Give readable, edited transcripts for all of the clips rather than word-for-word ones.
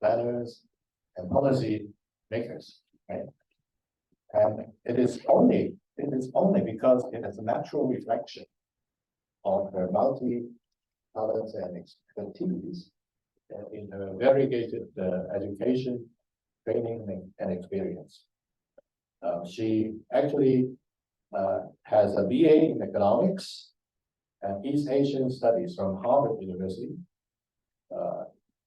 planners, and policy makers, right? And it is only because it is a natural reflection of her multi-talents and expertise in her variegated education, training, and experience. She actually has a BA in economics and East Asian studies from Harvard University,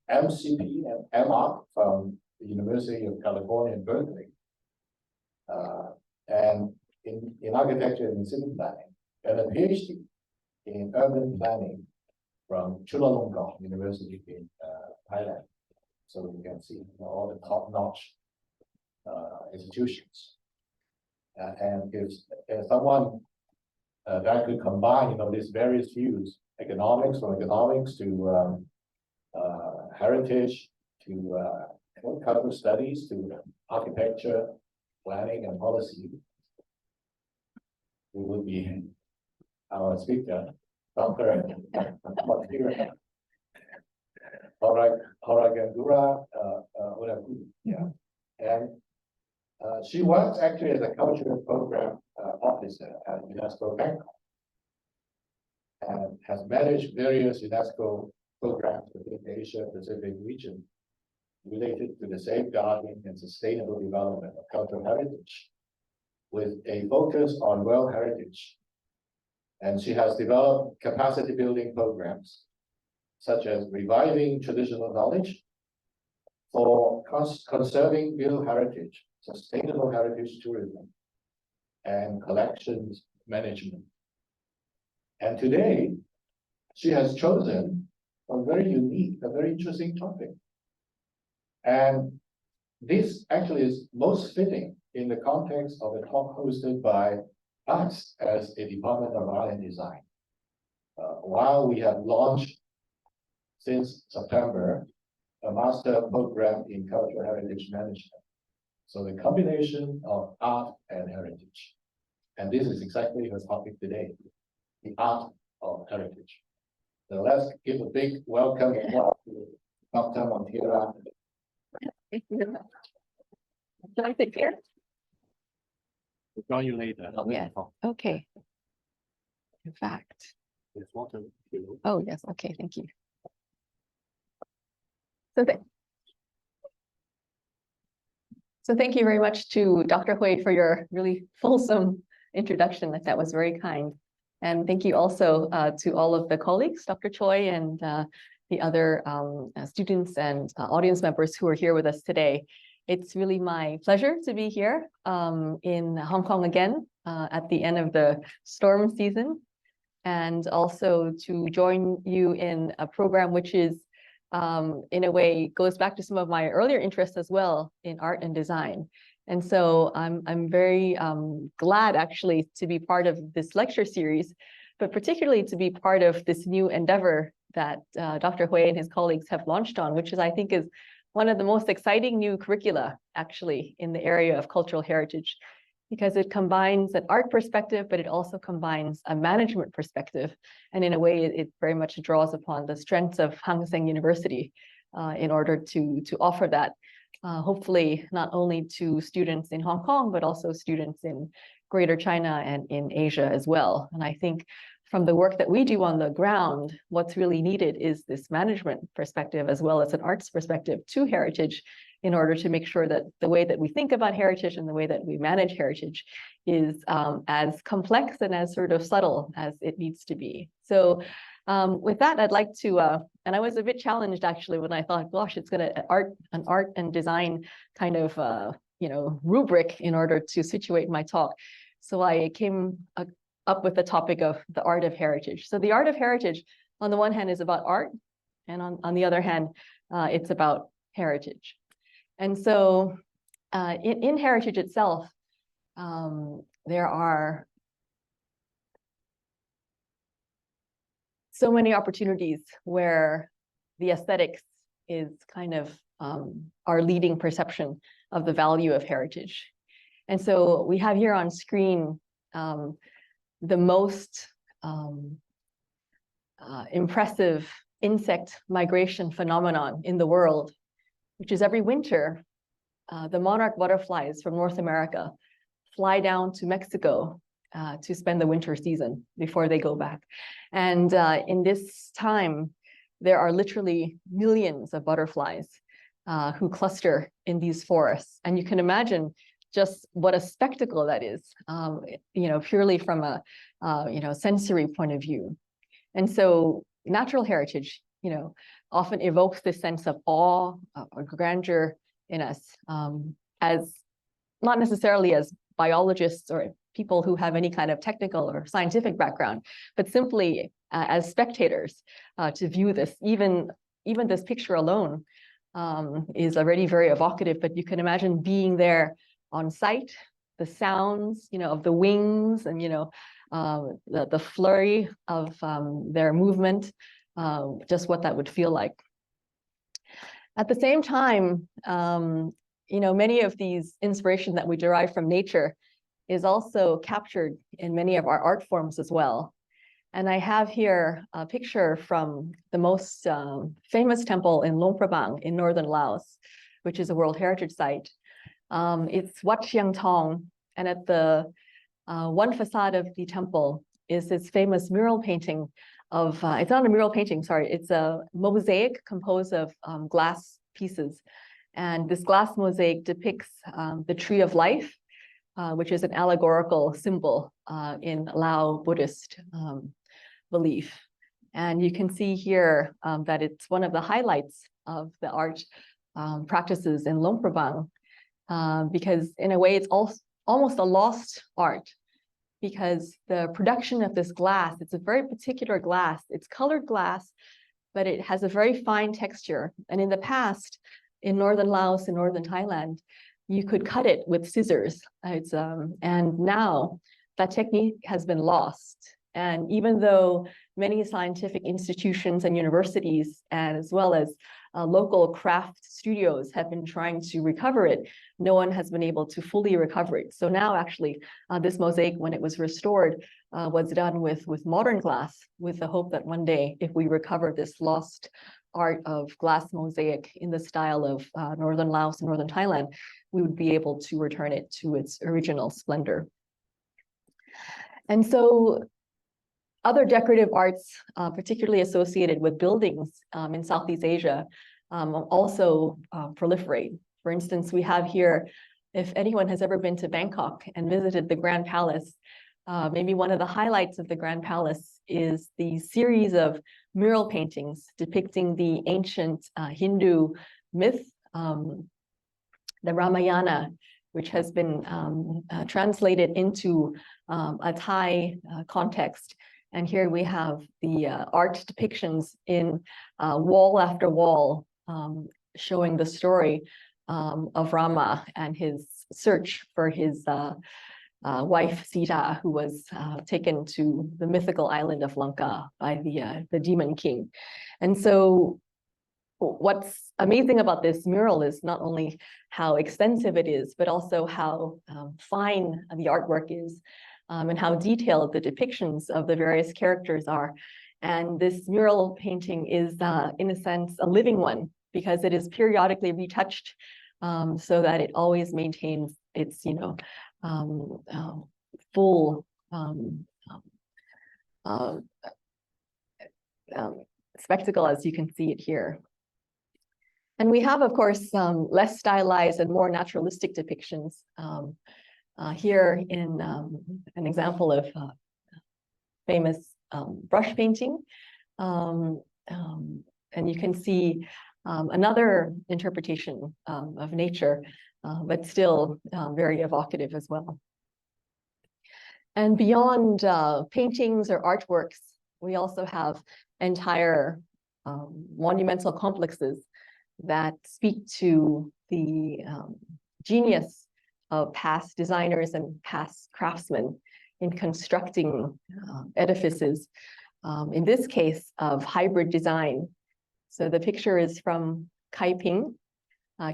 MCP and MArch from the University of California in Berkeley, and in architecture and in city planning, and a PhD in urban planning from Chulalongkorn University in Thailand. So you can see all the top-notch institutions. And if someone that could combine, these various views, from economics to heritage, to cultural studies, to architecture, planning, and policy, we would be our speaker, Dr. Montira, Horayangura, UNAKUL. Yeah. And she works actually as a cultural program officer at UNESCO Bangkok, and has managed various UNESCO programs within the Asia-Pacific region related to the safeguarding and sustainable development of cultural heritage, with a focus on world heritage. And she has developed capacity building programs, such as reviving traditional knowledge for conserving real heritage, sustainable heritage tourism, and collections management. And today, she has chosen a very unique, a very interesting topic. And this actually is most fitting in the context of a talk hosted by us as a Department of Art and Design. While we have launched since September a master program in cultural heritage management. So the combination of art and heritage. And this is exactly her topic today, the art of heritage. So let's give a big welcome to Dr. Montira. Thank you very much. Should I sit here? We'll join you later. Oh, yes. Okay. In fact. There's water. Oh, yes. Okay. Thank you. So thank you very much to Dr. Hui for your really fulsome introduction. That was very kind. And thank you also to all of the colleagues, Dr. Choi and the other students and audience members who are here with us today. It's really my pleasure to be here in Hong Kong again at the end of the storm season, and also to join you in a program which is in a way goes back to some of my earlier interests as well in art and design. And so I'm very glad actually to be part of this lecture series, but particularly to be part of this new endeavor that Dr. Hui and his colleagues have launched on, which is, I think, is one of the most exciting new curricula actually in the area of cultural heritage, because it combines an art perspective, but it also combines a management perspective. And in a way, it very much draws upon the strengths of Hang Seng University in order to offer that, hopefully not only to students in Hong Kong, but also students in Greater China and in Asia as well. And I think from the work that we do on the ground, what's really needed is this management perspective as well as an arts perspective to heritage, in order to make sure that the way that we think about heritage and the way that we manage heritage is as complex and as sort of subtle as it needs to be. So with that, I'd like to, and I was a bit challenged actually when I thought, gosh, it's an art and design kind of rubric in order to situate my talk. So I came up with the topic of the art of heritage. So the art of heritage, on the one hand, is about art, and on the other hand, it's about heritage. And so in heritage itself, there are so many opportunities where the aesthetics is kind of our leading perception of the value of heritage. And so we have here on screen the most impressive insect migration phenomenon in the world, which is every winter, the monarch butterflies from North America fly down to Mexico to spend the winter season before they go back. And in this time, there are literally millions of butterflies who cluster in these forests. And you can imagine just what a spectacle that is, purely from a sensory point of view. And so natural heritage, often evokes this sense of awe or grandeur in us, as not necessarily as biologists or people who have any kind of technical or scientific background, but simply as spectators to view this. Even this picture alone is already very evocative, but you can imagine being there on site, the sounds, of the wings and, the flurry of their movement, just what that would feel like. At the same time, many of these inspirations that we derive from nature is also captured in many of our art forms as well. And I have here a picture from the most famous temple in Luang Prabang in northern Laos, which is a World Heritage Site. It's Wat Siang Tong, and at the one facade of the temple is this famous mural painting of, it's not a mural painting, sorry, it's a mosaic composed of glass pieces. And this glass mosaic depicts the tree of life, which is an allegorical symbol in Lao Buddhist belief. And you can see here that it's one of the highlights of the art practices in Luang Prabang, because in a way it's almost a lost art, because the production of this glass, it's a very particular glass, it's colored glass, but it has a very fine texture. And in the past, in northern Laos and northern Thailand, you could cut it with scissors. And now that technique has been lost. And even though many scientific institutions and universities, as well as local craft studios have been trying to recover it, no one has been able to fully recover it. So now actually this mosaic, when it was restored, was done with modern glass, with the hope that one day, if we recover this lost art of glass mosaic in the style of northern Laos and northern Thailand, we would be able to return it to its original splendor. And so other decorative arts, particularly associated with buildings in Southeast Asia, also proliferate. For instance, we have here, if anyone has ever been to Bangkok and visited the Grand Palace, maybe one of the highlights of the Grand Palace is the series of mural paintings depicting the ancient Hindu myth, the Ramayana, which has been translated into a Thai context. And here we have the art depictions in wall after wall, showing the story of Rama and his search for his wife Sita, who was taken to the mythical island of Lanka by the demon king. And so what's amazing about this mural is not only how extensive it is, but also how fine the artwork is, and how detailed the depictions of the various characters are. And this mural painting is, in a sense, a living one, because it is periodically retouched so that it always maintains its, full spectacle as you can see it here. And we have, of course, less stylized and more naturalistic depictions. Here in an example of famous brush painting. And you can see another interpretation of nature, but still very evocative as well. And beyond paintings or artworks, we also have entire monumental complexes that speak to the genius of past designers and past craftsmen in constructing edifices, in this case of hybrid design. So the picture is from Kaiping,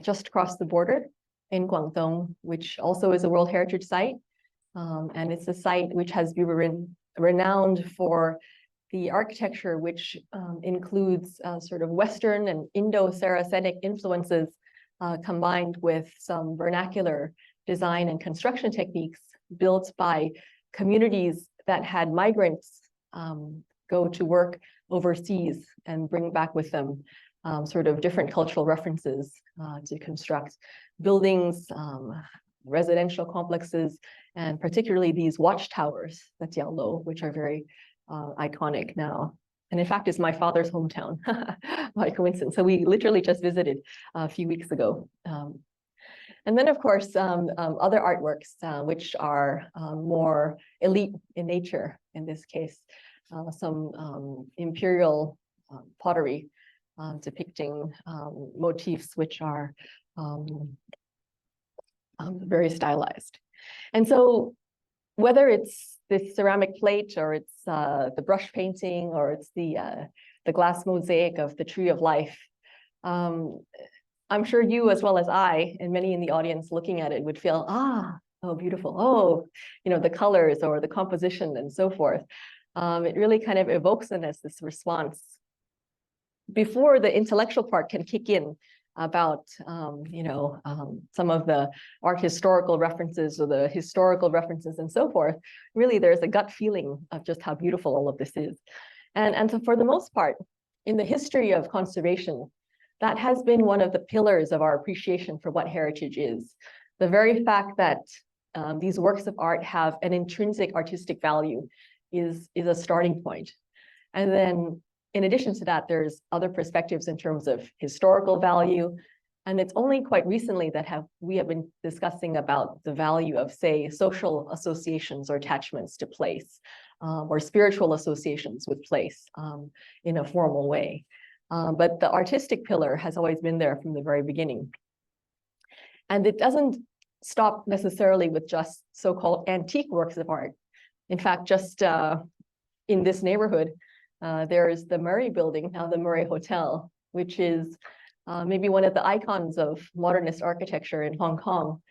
just across the border in Guangdong, which also is a World Heritage Site. And it's a site which has been renowned for the architecture, which includes sort of Western and Indo-Saracenic influences combined with some vernacular design and construction techniques built by communities that had migrants go to work overseas and bring back with them sort of different cultural references to construct buildings, residential complexes, and particularly these watchtowers, the Jiaolo, which are very iconic now. And in fact, it's my father's hometown by coincidence. So we literally just visited a few weeks ago. And then, of course, other artworks, which are more elite in nature, in this case, some imperial pottery depicting motifs which are very stylized. And so whether it's this ceramic plate or it's the brush painting or it's the glass mosaic of the Tree of Life, I'm sure you, as well as I, and many in the audience looking at it would feel, oh, beautiful. Oh, the colors or the composition and so forth. It really kind of evokes in us this response before the intellectual part can kick in about, some of the art historical references or the historical references and so forth. Really, there's a gut feeling of just how beautiful all of this is. And so for the most part, in the history of conservation, that has been one of the pillars of our appreciation for what heritage is. The very fact that these works of art have an intrinsic artistic value is a starting point. And then in addition to that, there's other perspectives in terms of historical value. And it's only quite recently that we have been discussing about the value of, say, social associations or attachments to place, or spiritual associations with place in a formal way. But the artistic pillar has always been there from the very beginning. And it doesn't stop necessarily with just so-called antique works of art. In fact, just in this neighborhood, there is the Murray Building, now the Murray Hotel, which is maybe one of the icons of modernist architecture in Hong Kong,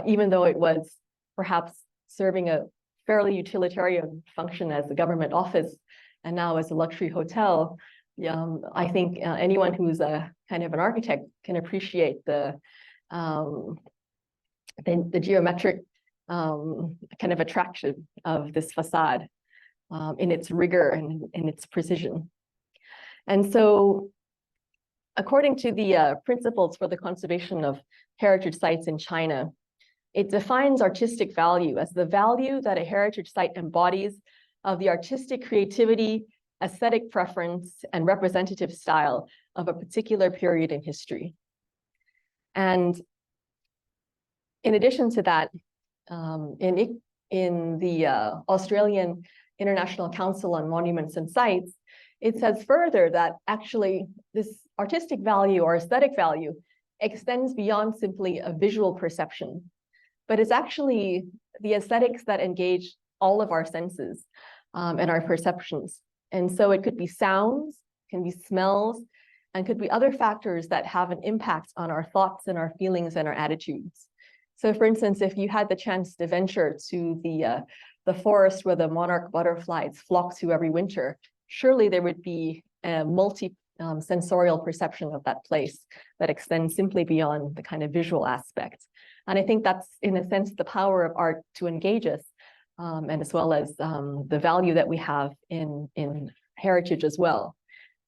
even though it was perhaps serving a fairly utilitarian function as a government office and now as a luxury hotel. I think anyone who's a kind of an architect can appreciate the geometric kind of attraction of this facade in its rigor and in its precision. And so, according to the principles for the conservation of heritage sites in China, it defines artistic value as the value that a heritage site embodies of the artistic creativity, aesthetic preference, and representative style of a particular period in history. And in addition to that, in the Australian International Council on Monuments and Sites, it says further that actually this artistic value or aesthetic value extends beyond simply a visual perception, but it's actually the aesthetics that engage all of our senses and our perceptions. And so it could be sounds, can be smells, and could be other factors that have an impact on our thoughts and our feelings and our attitudes. So for instance, if you had the chance to venture to the forest where the monarch butterflies flock to every winter, surely there would be a multi-sensorial perception of that place that extends simply beyond the kind of visual aspect. And I think that's, in a sense, the power of art to engage us, and as well as the value that we have in heritage as well.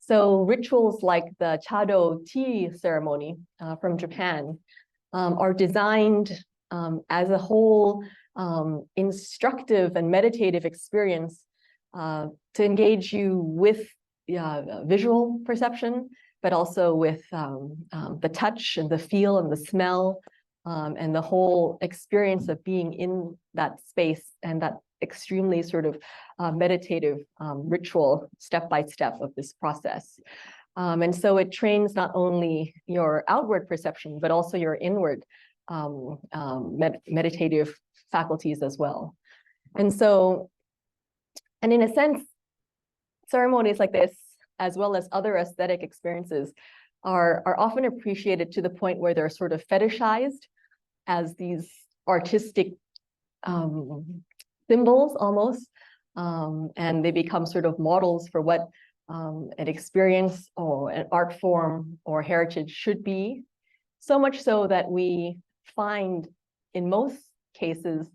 So rituals like the Chado tea ceremony from Japan are designed as a whole instructive and meditative experience to engage you with visual perception, but also with the touch and the feel and the smell and the whole experience of being in that space and that extremely sort of meditative ritual step by step of this process. And so it trains not only your outward perception, but also your inward meditative faculties as well. And so, and in a sense, ceremonies like this, as well as other aesthetic experiences, are often appreciated to the point where they're sort of fetishized as these artistic symbols almost, and they become sort of models for what an experience or an art form or heritage should be. So much so that we find in most cases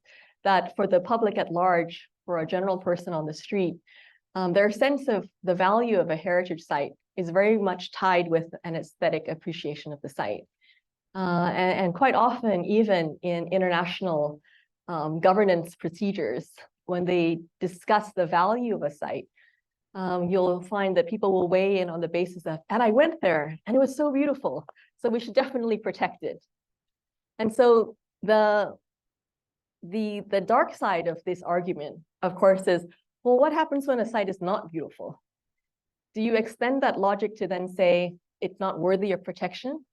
that for the public at large, for a general person on the street, their sense of the value of a heritage site is very much tied with an aesthetic appreciation of the site. And quite often, even in international governance procedures, when they discuss the value of a site, you'll find that people will weigh in on the basis of, and I went there and it was so beautiful, so we should definitely protect it. And so the dark side of this argument, of course, is, well, what happens when a site is not beautiful? Do you extend that logic to then say it's not worthy of protection?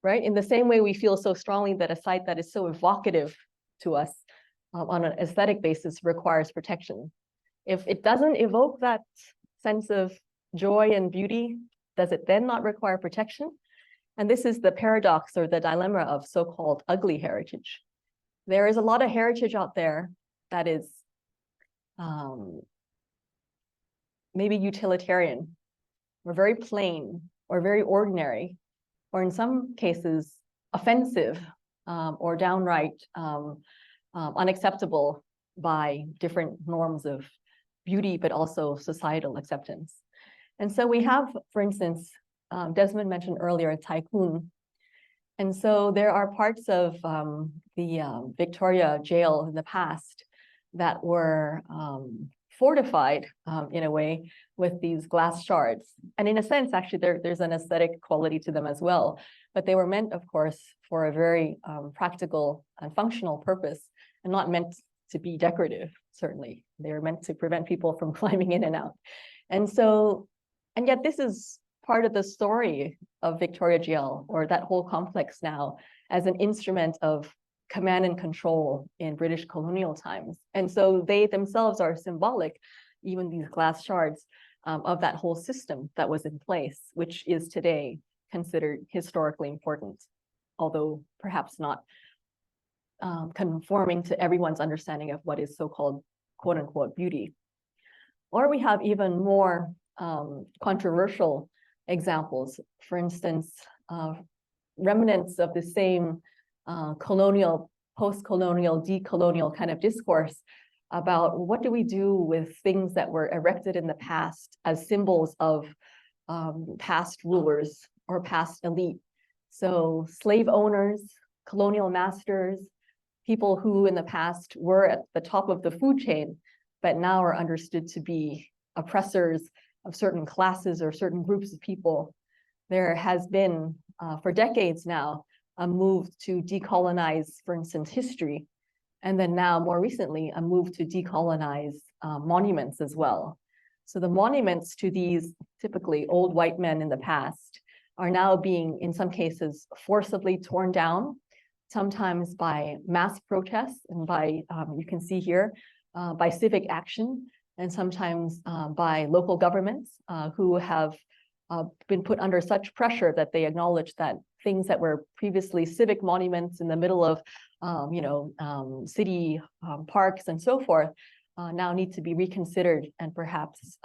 Right? In the same way we feel so strongly that a site that is so evocative to us on an aesthetic basis requires protection. If it doesn't evoke that sense of joy and beauty, does it then not require protection? And this is the paradox or the dilemma of so-called ugly heritage. There is a lot of heritage out there that is maybe utilitarian, or very plain, or very ordinary, or in some cases offensive, or downright unacceptable by different norms of beauty, but also societal acceptance. And so we have, for instance, Desmond mentioned earlier, Tycoon. And so there are parts of the Victoria jail in the past that were fortified in a way with these glass shards. And in a sense, actually, there's an aesthetic quality to them as well. But they were meant, of course, for a very practical and functional purpose, and not meant to be decorative, certainly. They were meant to prevent people from climbing in and out. And so, and yet this is part of the story of Victoria Jail, or that whole complex now, as an instrument of command and control in British colonial times. And so they themselves are symbolic, even these glass shards, of that whole system that was in place, which is today considered historically important, although perhaps not conforming to everyone's understanding of what is so-called quote unquote beauty. Or we have even more controversial examples. For instance, remnants of the same colonial, post-colonial, decolonial kind of discourse about what do we do with things that were erected in the past as symbols of past rulers or past elite. So slave owners, colonial masters, people who in the past were at the top of the food chain, but now are understood to be oppressors of certain classes or certain groups of people. There has been, for decades now, a move to decolonize, for instance, history, and then now, more recently, a move to decolonize monuments as well. So the monuments to these typically old white men in the past are now being, in some cases, forcibly torn down, sometimes by mass protests and by, you can see here, by civic action, and sometimes by local governments who have been put under such pressure that they acknowledge that things that were previously civic monuments in the middle of city parks and so forth now need to be reconsidered and perhaps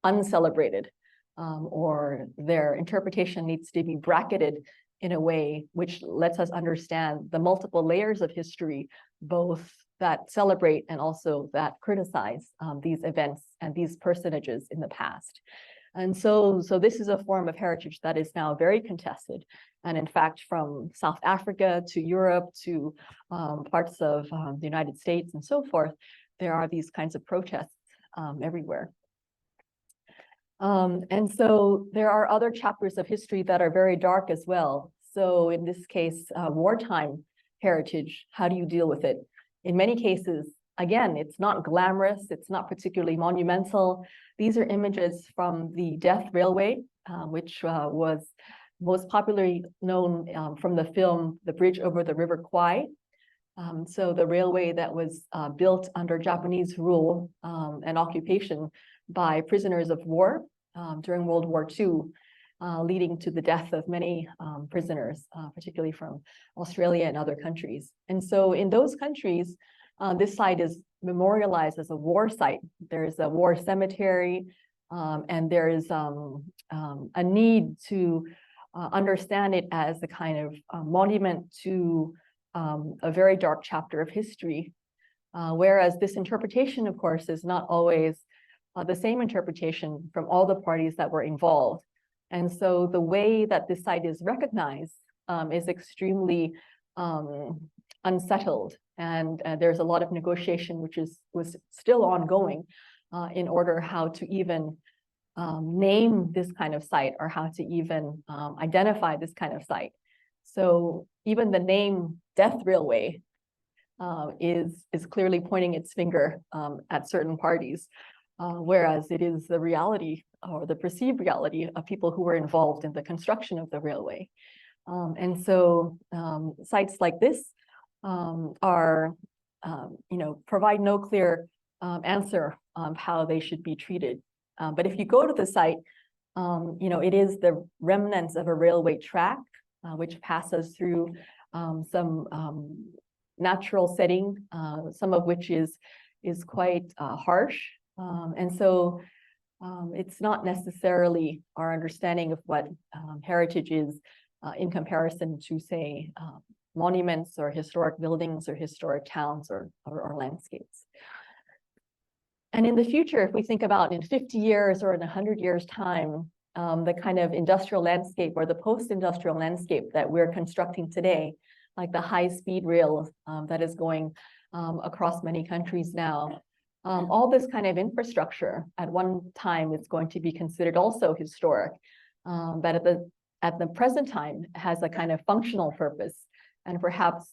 uncelebrated, or their interpretation needs to be bracketed in a way which lets us understand the multiple layers of history, both that celebrate and also that criticize these events and these personages in the past. And so this is a form of heritage that is now very contested. And in fact, from South Africa to Europe to parts of the United States and so forth, there are these kinds of protests everywhere. And so there are other chapters of history that are very dark as well. So in this case, wartime heritage, how do you deal with it? In many cases, again, it's not glamorous, it's not particularly monumental. These are images from the Death Railway, which was most popularly known from the film The Bridge Over the River Kwai. So the railway that was built under Japanese rule and occupation by prisoners of war during World War II, leading to the death of many prisoners, particularly from Australia and other countries. And so in those countries, this site is memorialized as a war site. There's a war cemetery, and there is a need to understand it as a kind of monument to a very dark chapter of history. Whereas this interpretation, of course, is not always the same interpretation from all the parties that were involved. And so the way that this site is recognized is extremely unsettled. And there's a lot of negotiation which was still ongoing in order how to even name this kind of site or how to even identify this kind of site. So even the name Death Railway is clearly pointing its finger at certain parties, whereas it is the reality or the perceived reality of people who were involved in the construction of the railway. And so sites like this are, provide no clear answer on how they should be treated. But if you go to the site, it is the remnants of a railway track, which passes through some natural setting, some of which is quite harsh. And so it's not necessarily our understanding of what heritage is in comparison to, say, monuments or historic buildings or historic towns or landscapes. And in the future, if we think about in 50 years or in 100 years' time, the kind of industrial landscape or the post-industrial landscape that we're constructing today, like the high-speed rail that is going across many countries now, all this kind of infrastructure at one time is going to be considered also historic, but at the present time has a kind of functional purpose, and perhaps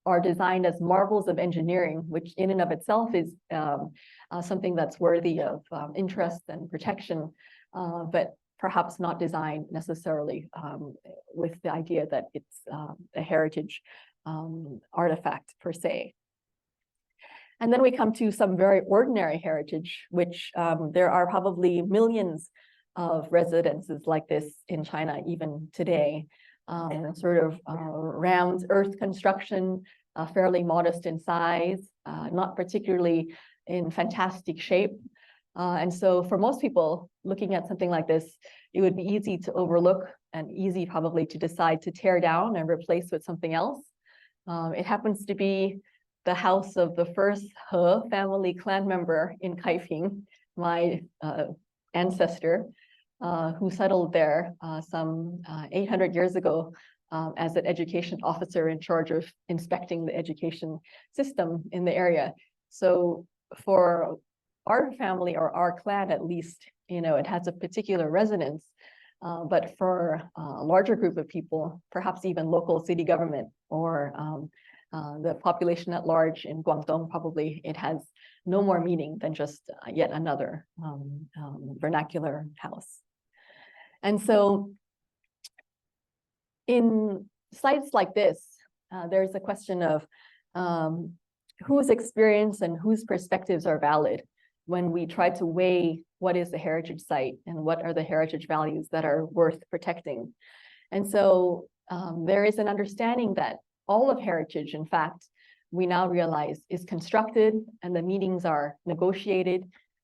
are designed as marvels of engineering, which in and of itself is something that's worthy of interest and protection, but perhaps not designed necessarily with the idea that it's a heritage artifact per se. And then we come to some very ordinary heritage, which there are probably millions of residences like this in China even today. Sort of round earth construction, fairly modest in size, not particularly in fantastic shape. And so for most people looking at something like this, it would be easy to overlook and easy probably to decide to tear down and replace with something else. It happens to be the house of the first He family clan member in Kaifeng, my ancestor, who settled there some 800 years ago as an education officer in charge of inspecting the education system in the area. So for our family or our clan, at least, it has a particular resonance. But for a larger group of people, perhaps even local city government or the population at large in Guangdong, probably it has no more meaning than just yet another vernacular house. And so in sites like this, there's a question of whose experience and whose perspectives are valid when we try to weigh what is the heritage site and what are the heritage values that are worth protecting. And so there is an understanding that all of heritage, in fact, we now realize is constructed and the meanings are negotiated.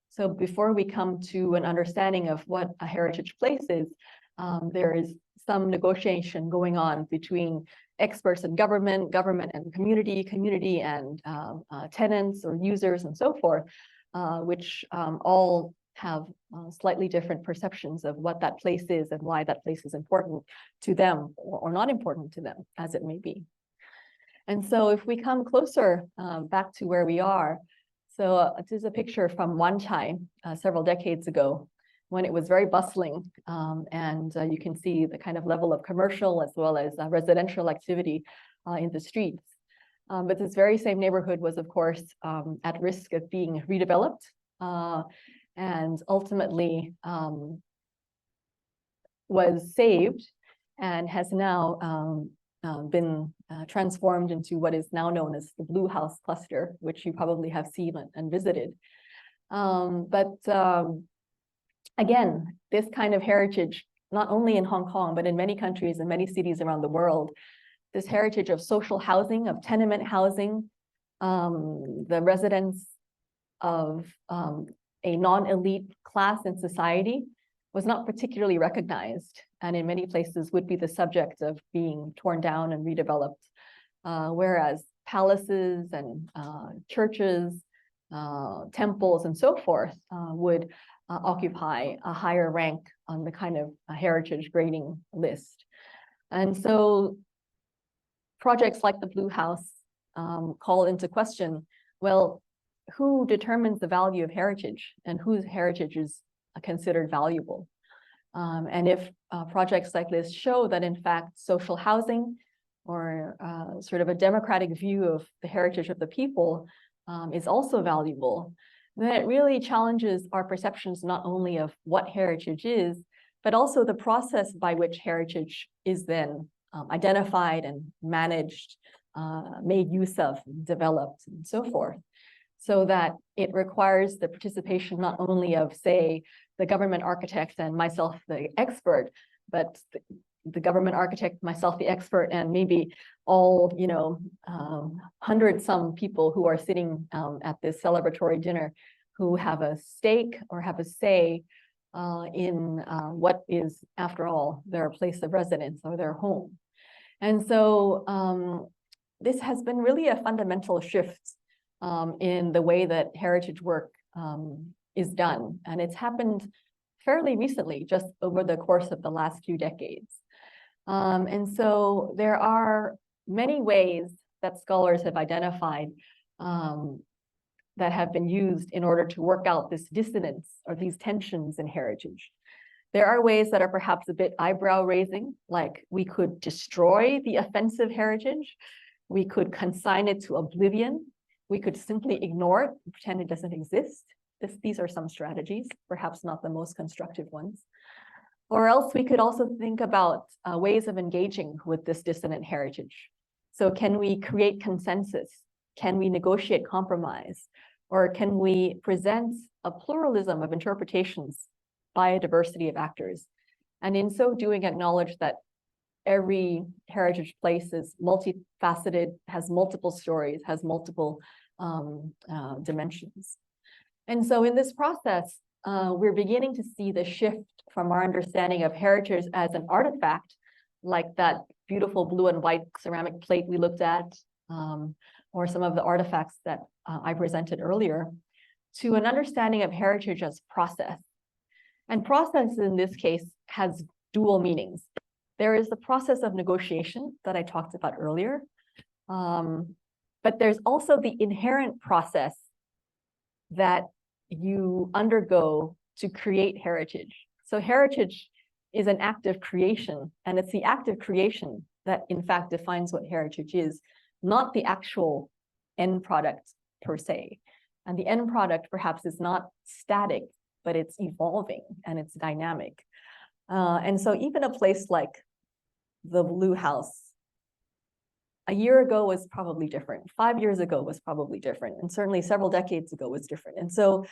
So before we come to an understanding of what a heritage place is, there is some negotiation going on between experts and government and community and tenants or users and so forth, which all have slightly different perceptions of what that place is and why that place is important to them or not important to them, as it may be. And so if we come closer back to where we are, so this is a picture from Wanchai several decades ago when it was very bustling, and you can see the kind of level of commercial as well as residential activity in the streets. But this very same neighborhood was, of course, at risk of being redeveloped and ultimately was saved and has now been transformed into what is now known as the Blue House Cluster, which you probably have seen and visited. Again, this kind of heritage, not only in Hong Kong, but in many countries and many cities around the world, this heritage of social housing, of tenement housing, the residence of a non-elite class in society, was not particularly recognized, and in many places would be the subject of being torn down and redeveloped, whereas palaces and churches, temples, and so forth would occupy a higher rank on the kind of heritage grading list. And so projects like the Blue House call into question, well, who determines the value of heritage and whose heritage is considered valuable? And if projects like this show that in fact social housing or sort of a democratic view of the heritage of the people is also valuable, then it really challenges our perceptions not only of what heritage is, but also the process by which heritage is then identified and managed, made use of, developed, and so forth. So that it requires the participation not only of, say, the government architect and myself, the expert, but the government architect, myself, the expert, and maybe all, 100-some people who are sitting at this celebratory dinner who have a stake or have a say in what is, after all, their place of residence or their home. And so this has been really a fundamental shift in the way that heritage work is done. And it's happened fairly recently, just over the course of the last few decades. And so there are many ways that scholars have identified that have been used in order to work out this dissonance or these tensions in heritage. There are ways that are perhaps a bit eyebrow-raising, like we could destroy the offensive heritage, we could consign it to oblivion, we could simply ignore it, pretend it doesn't exist. These are some strategies, perhaps not the most constructive ones. Or else we could also think about ways of engaging with this dissonant heritage. So can we create consensus? Can we negotiate compromise? Or can we present a pluralism of interpretations by a diversity of actors? And in so doing, acknowledge that every heritage place is multifaceted, has multiple stories, has multiple dimensions. And so in this process, we're beginning to see the shift from our understanding of heritage as an artifact, like that beautiful blue and white ceramic plate we looked at, or some of the artifacts that I presented earlier, to an understanding of heritage as process. And process in this case has dual meanings. There is the process of negotiation that I talked about earlier, but there's also the inherent process that you undergo to create heritage. So heritage is an act of creation, and it's the act of creation that in fact defines what heritage is, not the actual end product per se. And the end product perhaps is not static, but it's evolving and it's dynamic. And so even a place like the Blue House, a year ago was probably different. 5 years ago was probably different. And certainly several decades ago was different. And so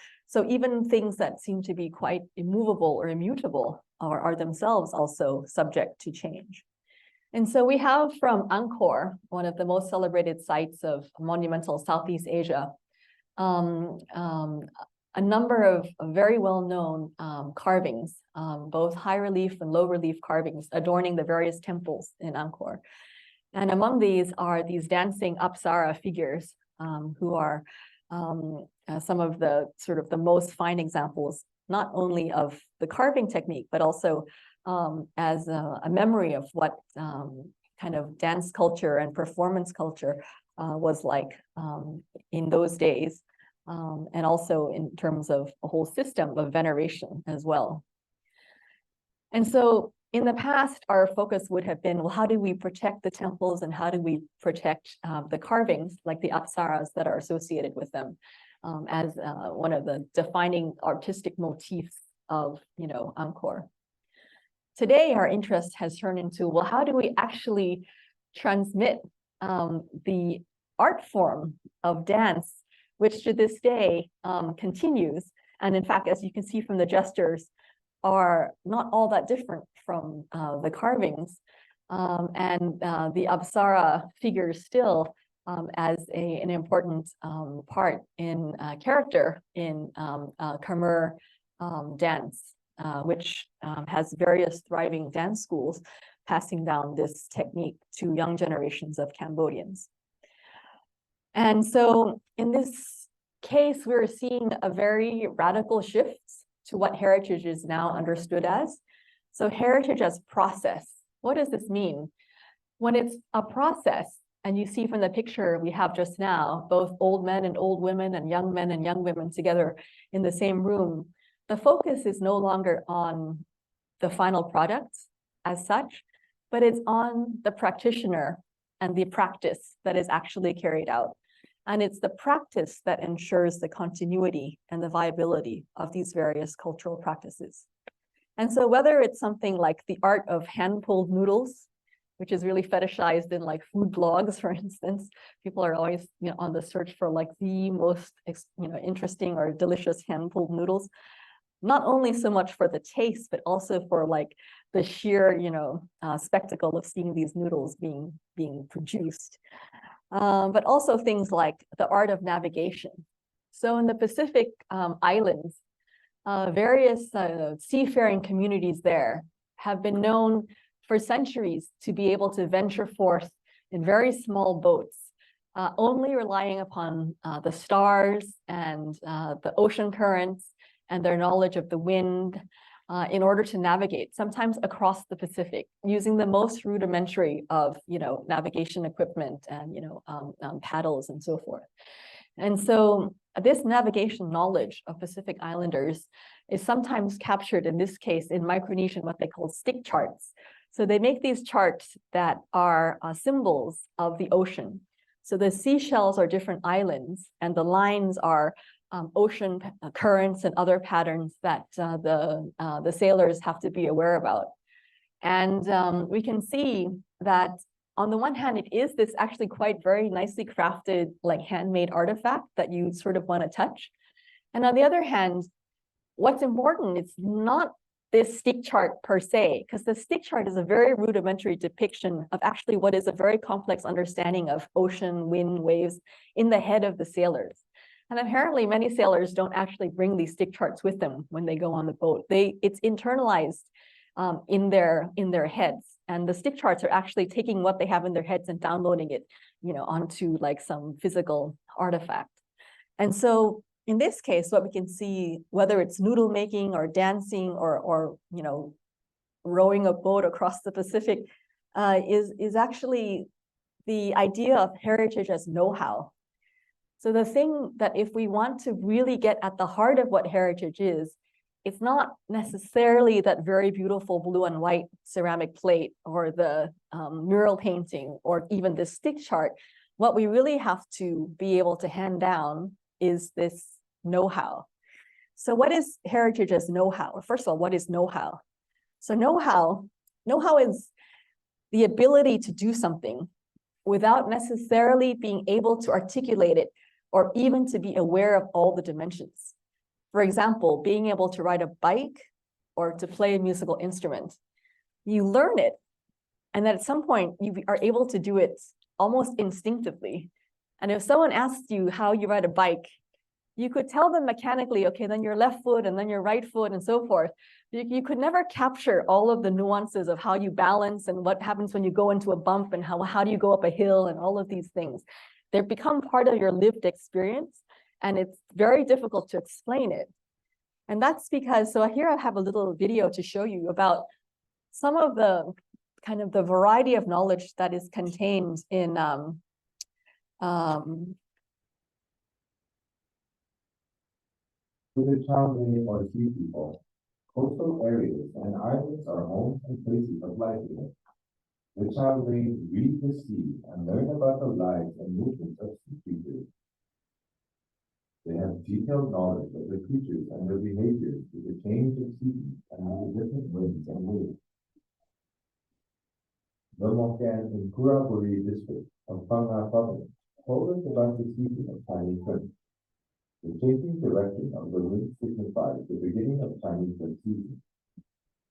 even things that seem to be quite immovable or immutable are themselves also subject to change. And so we have from Angkor, one of the most celebrated sites of monumental Southeast Asia, a number of very well-known carvings, both high relief and low relief carvings adorning the various temples in Angkor. And among these are these dancing Apsara figures, who are some of the sort of the most fine examples, not only of the carving technique, but also as a memory of what kind of dance culture and performance culture was like in those days, and also in terms of a whole system of veneration as well. And so in the past, our focus would have been, well, how do we protect the temples and how do we protect the carvings, like the apsaras that are associated with them, as one of the defining artistic motifs of, Angkor. Today, our interest has turned into, well, how do we actually transmit the art form of dance, which to this day continues, and in fact, as you can see from the gestures, are not all that different from the carvings, and the Apsara figures still as an important part in character in Khmer dance which has various thriving dance schools passing down this technique to young generations of Cambodians. And so in this case, we're seeing a very radical shift to what heritage is now understood as. So heritage as process. What does this mean? When it's a process, and you see from the picture we have just now, both old men and old women and young men and young women together in the same room, the focus is no longer on the final product as such, but it's on the practitioner and the practice that is actually carried out. And it's the practice that ensures the continuity and the viability of these various cultural practices. And so whether it's something like the art of hand-pulled noodles, which is really fetishized in like food blogs, for instance, people are always on the search for like the most interesting or delicious hand-pulled noodles, not only so much for the taste, but also for like the sheer spectacle of seeing these noodles being produced. But also things like the art of navigation. So in the Pacific Islands, various seafaring communities there have been known for centuries to be able to venture forth in very small boats, only relying upon the stars and the ocean currents and their knowledge of the wind in order to navigate, sometimes across the Pacific, using the most rudimentary of navigation equipment and paddles and so forth. And so this navigation knowledge of Pacific Islanders is sometimes captured, in this case, in Micronesian, what they call stick charts. So they make these charts that are symbols of the ocean. So the seashells are different islands, and the lines are ocean currents and other patterns that the sailors have to be aware about. And we can see that on the one hand, it is this actually quite very nicely crafted, like handmade artifact that you sort of want to touch. And on the other hand, what's important is not this stick chart per se, because the stick chart is a very rudimentary depiction of actually what is a very complex understanding of ocean, wind, waves in the head of the sailors. And apparently many sailors don't actually bring these stick charts with them when they go on the boat. It's internalized in their heads. And the stick charts are actually taking what they have in their heads and downloading it, onto like some physical artifact. And so in this case, what we can see, whether it's noodle making or dancing or rowing a boat across the Pacific, is actually the idea of heritage as know-how. So the thing that if we want to really get at the heart of what heritage is, it's not necessarily that very beautiful blue and white ceramic plate or the mural painting or even the stick chart. What we really have to be able to hand down is this know-how. So what is heritage as know-how? First of all, what is know-how? So know-how is the ability to do something without necessarily being able to articulate it or even to be aware of all the dimensions. For example, being able to ride a bike or to play a musical instrument. You learn it, and then at some point you are able to do it almost instinctively. And if someone asks you how you ride a bike, you could tell them mechanically, okay, then your left foot and then your right foot and so forth. You could never capture all of the nuances of how you balance and what happens when you go into a bump and how do you go up a hill and all of these things. They become part of your lived experience, and it's very difficult to explain it. And that's because, so here I have a little video to show you about some of the kind of the variety of knowledge that is contained in To the Chaldee or sea people, coastal areas and islands are homes and places of livelihood. The Chaldee read the sea and learn about the lives and movements of sea creatures. They have detailed knowledge of the creatures and their behaviors with the change of seasons and with the different winds and waves. The Mokan in Kuraburi district of Panga province told us about the season of Chinese French. The changing direction of the wind signifies the beginning of Chinese French season.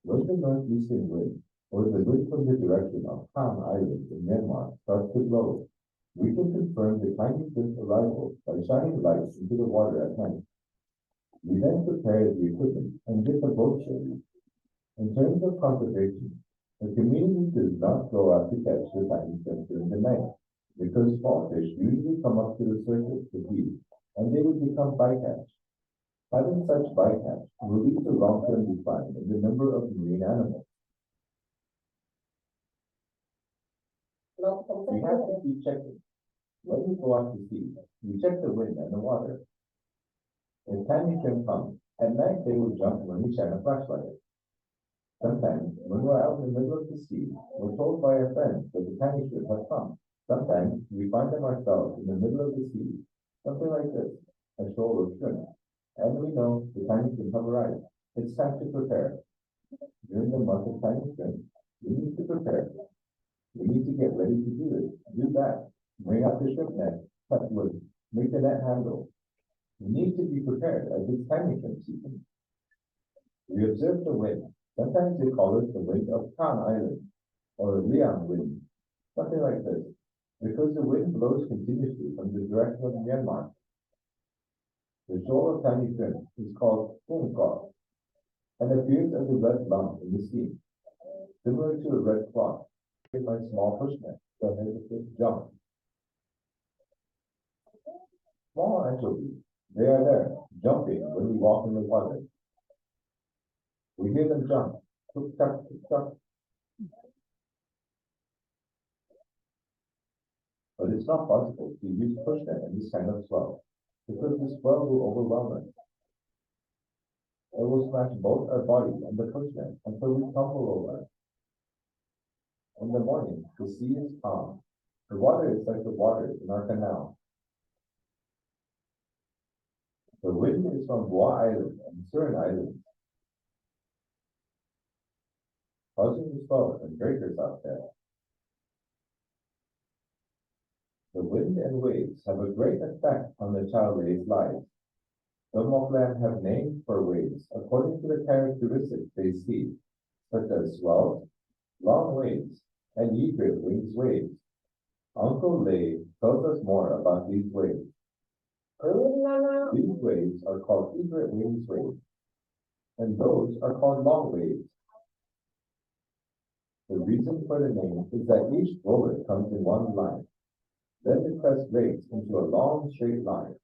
When the northeastern wind, or the wind from the direction of Han Island in Myanmar, starts to blow, we can confirm the Chinese French arrival by shining lights into the water at night. We then prepare the equipment and get the boat ready. In terms of conservation, the community does not go out to catch the tiny shrimp during the night because small fish usually come up to the surface to feed and they would become bycatch. Having such bycatch will lead to long-term decline in the number of marine animals. We have to keep checking. When we go out to sea, we check the wind and the water. If tiny shrimp come, at night they will jump when we shine a flashlight. Sometimes, when we're out in the middle of the sea, we're told by our friends that the tiny shrimp have come. Sometimes, we find them ourselves in the middle of the sea, something like this, a shoal of shrimp. And we know the tiny shrimp have arrived. It's time to prepare. During the month of tiny shrimp, we need to prepare. We need to get ready to do this, do that. Bring out the shrimp net, cut wood, make the net handle. We need to be prepared as it's tiny shrimp season. We observe the wind. Sometimes they call it the wind of Khan Island, or Liang wind, something like this, because the wind blows continuously from the direction of Myanmar. The shoal of tiny shrimp is called Kung Kok and appears as a red lump in the sea, similar to a red cloth. My small fish net, so as the fish jump. Small anchovies, they are there, jumping when we walk in the water. We hear them jump, tuk tuk tuk tuk. But it's not possible to use push net in this kind of swell, because the swell will overwhelm us. It will smash both our body and the push net until we tumble over. In the morning, the sea is calm. The water is like the water in our canal. The wind is from Bois Island and Surin Island, causing the swells and breakers out there. The wind and waves have a great effect on the Chaldei's lives. The Moklan have names for waves according to the characteristics they see, such as swells, long waves, and egret wings waves. Uncle Lei tells us more about these waves. These waves are called egret wings waves, and those are called long waves. The reason for the name is that each roller comes in one line. Then the crest breaks into a long straight line.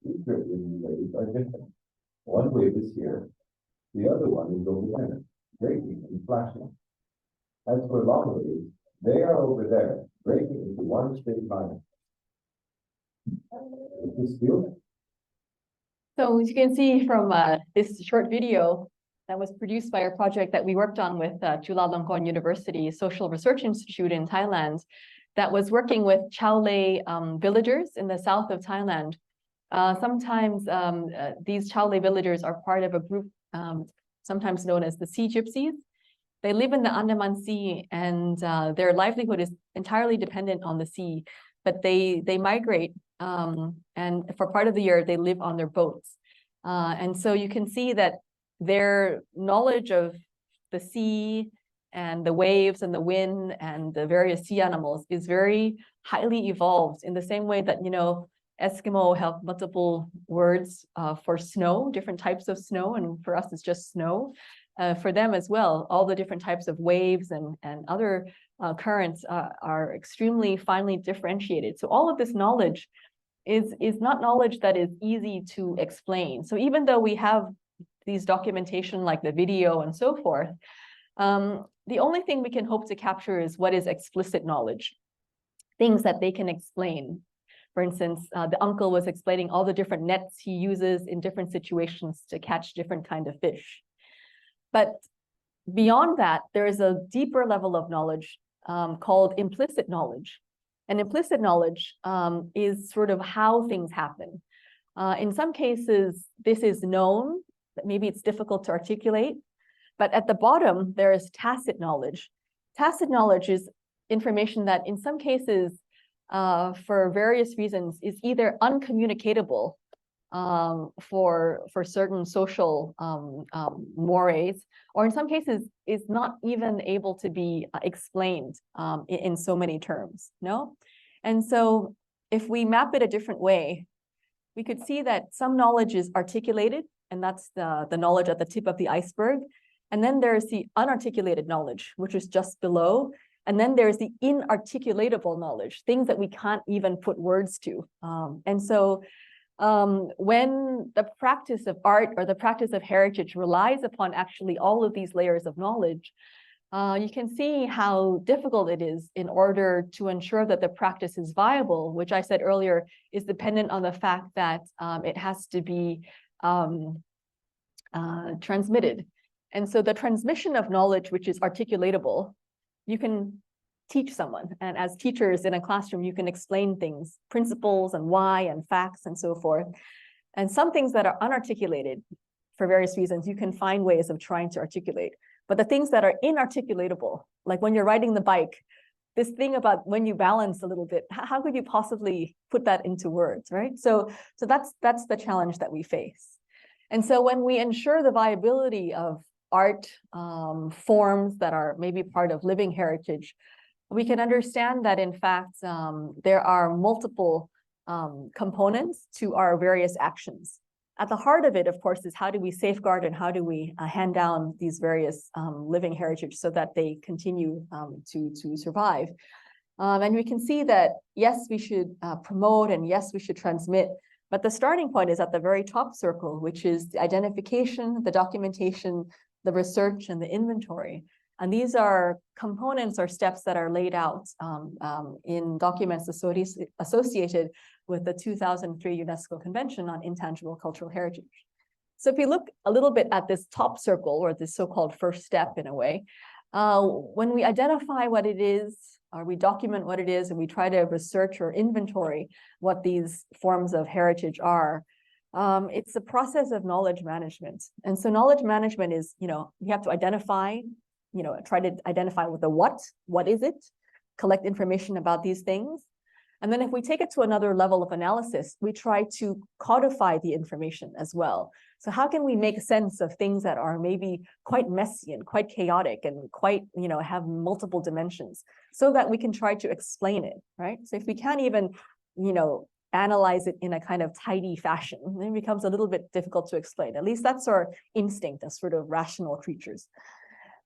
Egret wing waves are different. One wave is here, the other one is over there, breaking and flashing. As for long waves, they are over there, breaking into one straight line. Is this clear? So as you can see from this short video that was produced by a project that we worked on with Chulalongkorn University Social Research Institute in Thailand, that was working with Chaldei villagers in the south of Thailand. Sometimes these Chaldei villagers are part of a group sometimes known as the Sea Gypsies. They live in the Andaman Sea, and their livelihood is entirely dependent on the sea, but they migrate, and for part of the year they live on their boats. And so you can see that their knowledge of the sea and the waves and the wind and the various sea animals is very highly evolved, in the same way that, you know, Eskimo have multiple words for snow, different types of snow, and for us it's just snow. For them as well, all the different types of waves and other currents are extremely finely differentiated. So all of this knowledge is not knowledge that is easy to explain. So even though we have these documentation like the video and so forth, the only thing we can hope to capture is what is explicit knowledge, things that they can explain. For instance, the uncle was explaining all the different nets he uses in different situations to catch different kind of fish. But beyond that, there is a deeper level of knowledge called implicit knowledge. And implicit knowledge is sort of how things happen. In some cases, this is known, but maybe it's difficult to articulate. But at the bottom, there is tacit knowledge. Tacit knowledge is information that in some cases, for various reasons, is either uncommunicatable for certain social mores, or in some cases is not even able to be explained in so many terms, no? And so if we map it a different way, we could see that some knowledge is articulated, and that's the knowledge at the tip of the iceberg. And then there's the unarticulated knowledge, which is just below. And then there's the inarticulatable knowledge, things that we can't even put words to. And so when the practice of art or the practice of heritage relies upon actually all of these layers of knowledge, you can see how difficult it is in order to ensure that the practice is viable, which I said earlier is dependent on the fact that it has to be transmitted. And so the transmission of knowledge, which is articulatable, you can teach someone. And as teachers in a classroom, you can explain things, principles and why and facts and so forth. And some things that are unarticulated for various reasons, you can find ways of trying to articulate. But the things that are inarticulatable, like when you're riding the bike, this thing about when you balance a little bit, how could you possibly put that into words, right? So that's the challenge that we face. And so when we ensure the viability of art forms that are maybe part of living heritage, we can understand that in fact, there are multiple components to our various actions. At the heart of it, of course, is how do we safeguard and how do we hand down these various living heritage so that they continue to survive. And we can see that, yes, we should promote and yes, we should transmit, but the starting point is at the very top circle, which is the identification, the documentation, the research, and the inventory. And these are components or steps that are laid out in documents associated with the 2003 UNESCO Convention on Intangible Cultural Heritage. So if you look a little bit at this top circle, or this so-called first step in a way, when we identify what it is, or we document what it is, and we try to research or inventory what these forms of heritage are, it's a process of knowledge management. And so knowledge management is, you have to identify, try to identify with the what is it, collect information about these things. And then if we take it to another level of analysis, we try to codify the information as well. So how can we make sense of things that are maybe quite messy and quite chaotic and quite, have multiple dimensions so that we can try to explain it, right? So if we can't even, analyze it in a kind of tidy fashion, then it becomes a little bit difficult to explain. At least that's our instinct as sort of rational creatures.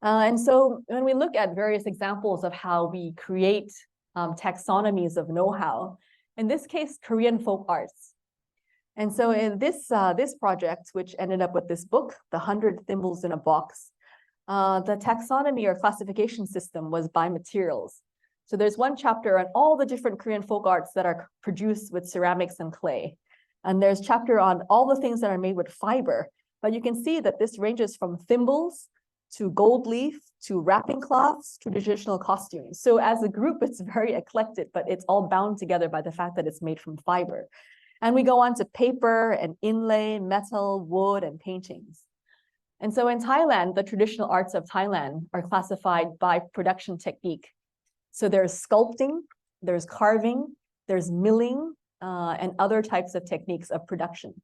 And so when we look at various examples of how we create taxonomies of know-how, in this case, Korean folk arts. And so in this project, which ended up with this book, The 100 Thimbles in a Box, the taxonomy or classification system was by materials. So there's one chapter on all the different Korean folk arts that are produced with ceramics and clay. And there's a chapter on all the things that are made with fiber. But you can see that this ranges from thimbles to gold leaf, to wrapping cloths, to traditional costumes. So as a group, it's very eclectic, but it's all bound together by the fact that it's made from fiber. And we go on to paper and inlay, metal, wood, and paintings. And so in Thailand, the traditional arts of Thailand are classified by production technique. So there's sculpting, there's carving, there's milling, and other types of techniques of production,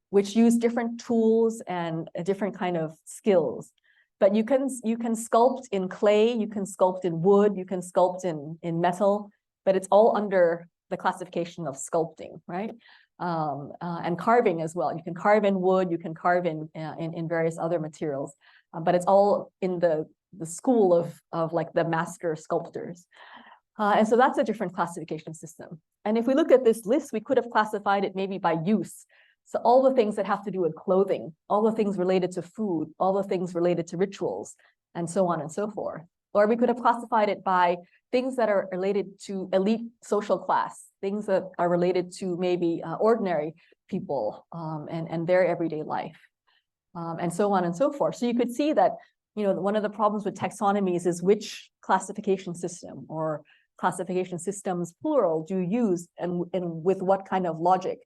which use different tools and a different kind of skills. But you can sculpt in clay, you can sculpt in wood, you can sculpt in metal, but it's all under the classification of sculpting, right? And carving as well. You can carve in wood, you can carve in various other materials, but it's all in the school of like the master sculptors. And so that's a different classification system. And if we look at this list, we could have classified it maybe by use. So all the things that have to do with clothing, all the things related to food, all the things related to rituals, and so on and so forth. Or we could have classified it by things that are related to elite social class, things that are related to maybe ordinary people and their everyday life, and so on and so forth. So you could see that, one of the problems with taxonomies is which classification system or classification systems, plural, do you use and with what kind of logic?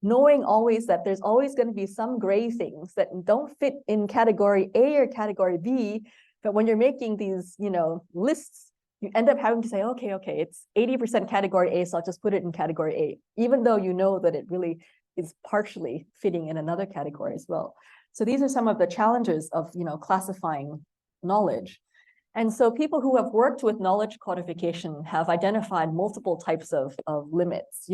Knowing always that there's always going to be some gray things that don't fit in category A or category B, but when you're making these, lists, you end up having to say, okay, it's 80% category A, so I'll just put it in category A, even though you know that it really is partially fitting in another category as well. So these are some of the challenges of, classifying knowledge. And so people who have worked with knowledge codification have identified multiple types of limits.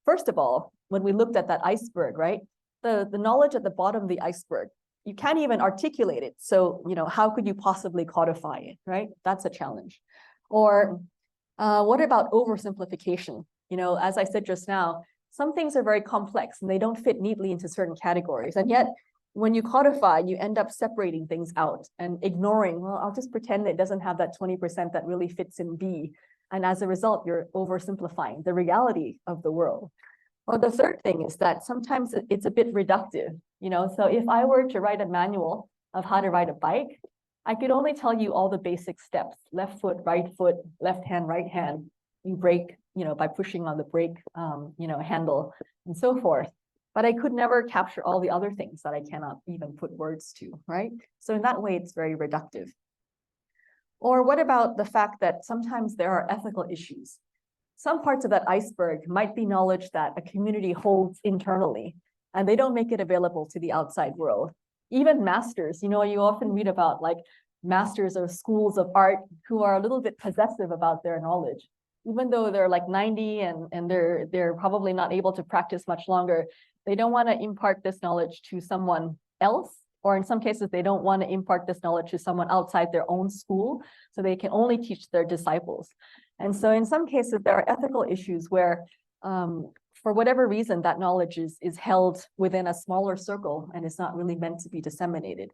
First of all, when we looked at that iceberg, right? The knowledge at the bottom of the iceberg, you can't even articulate it. So, how could you possibly codify it, right? That's a challenge. Or what about oversimplification? As I said just now, some things are very complex and they don't fit neatly into certain categories. And yet, when you codify, you end up separating things out and ignoring, well, I'll just pretend it doesn't have that 20% that really fits in B. And as a result, you're oversimplifying the reality of the world. Or the third thing is that sometimes it's a bit reductive. So if I were to write a manual of how to ride a bike, I could only tell you all the basic steps: left foot, left hand, right hand. You brake, by pushing on the brake, handle and so forth. But I could never capture all the other things that I cannot even put words to, right? So in that way, it's very reductive. Or what about the fact that sometimes there are ethical issues? Some parts of that iceberg might be knowledge that a community holds internally, and they don't make it available to the outside world. Even masters, you often read about like masters of schools of art who are a little bit possessive about their knowledge. Even though they're like 90 and they're probably not able to practice much longer, they don't want to impart this knowledge to someone else, or in some cases, they don't want to impart this knowledge to someone outside their own school, so they can only teach their disciples. And so in some cases, there are ethical issues where, for whatever reason, that knowledge is held within a smaller circle and is not really meant to be disseminated.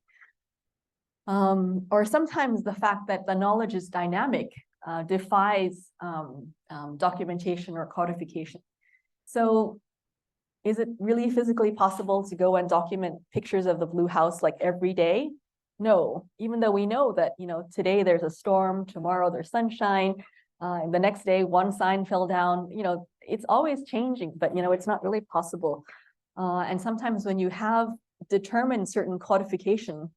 Or sometimes the fact that the knowledge is dynamic defies documentation or codification. So is it really physically possible to go and document pictures of the blue house like every day? No, even though we know that, today there's a storm, tomorrow there's sunshine, and the next day one sign fell down, it's always changing, but, it's not really possible. And sometimes when you have determined certain codification,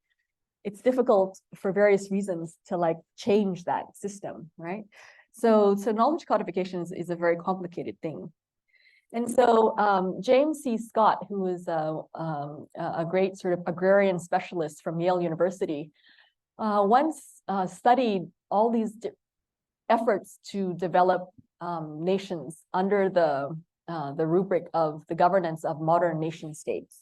it's difficult for various reasons to like change that system, right? So knowledge codification is a very complicated thing. And so James C. Scott, who is a great sort of agrarian specialist from Yale University, once studied all these efforts to develop nations under the rubric of the governance of modern nation states.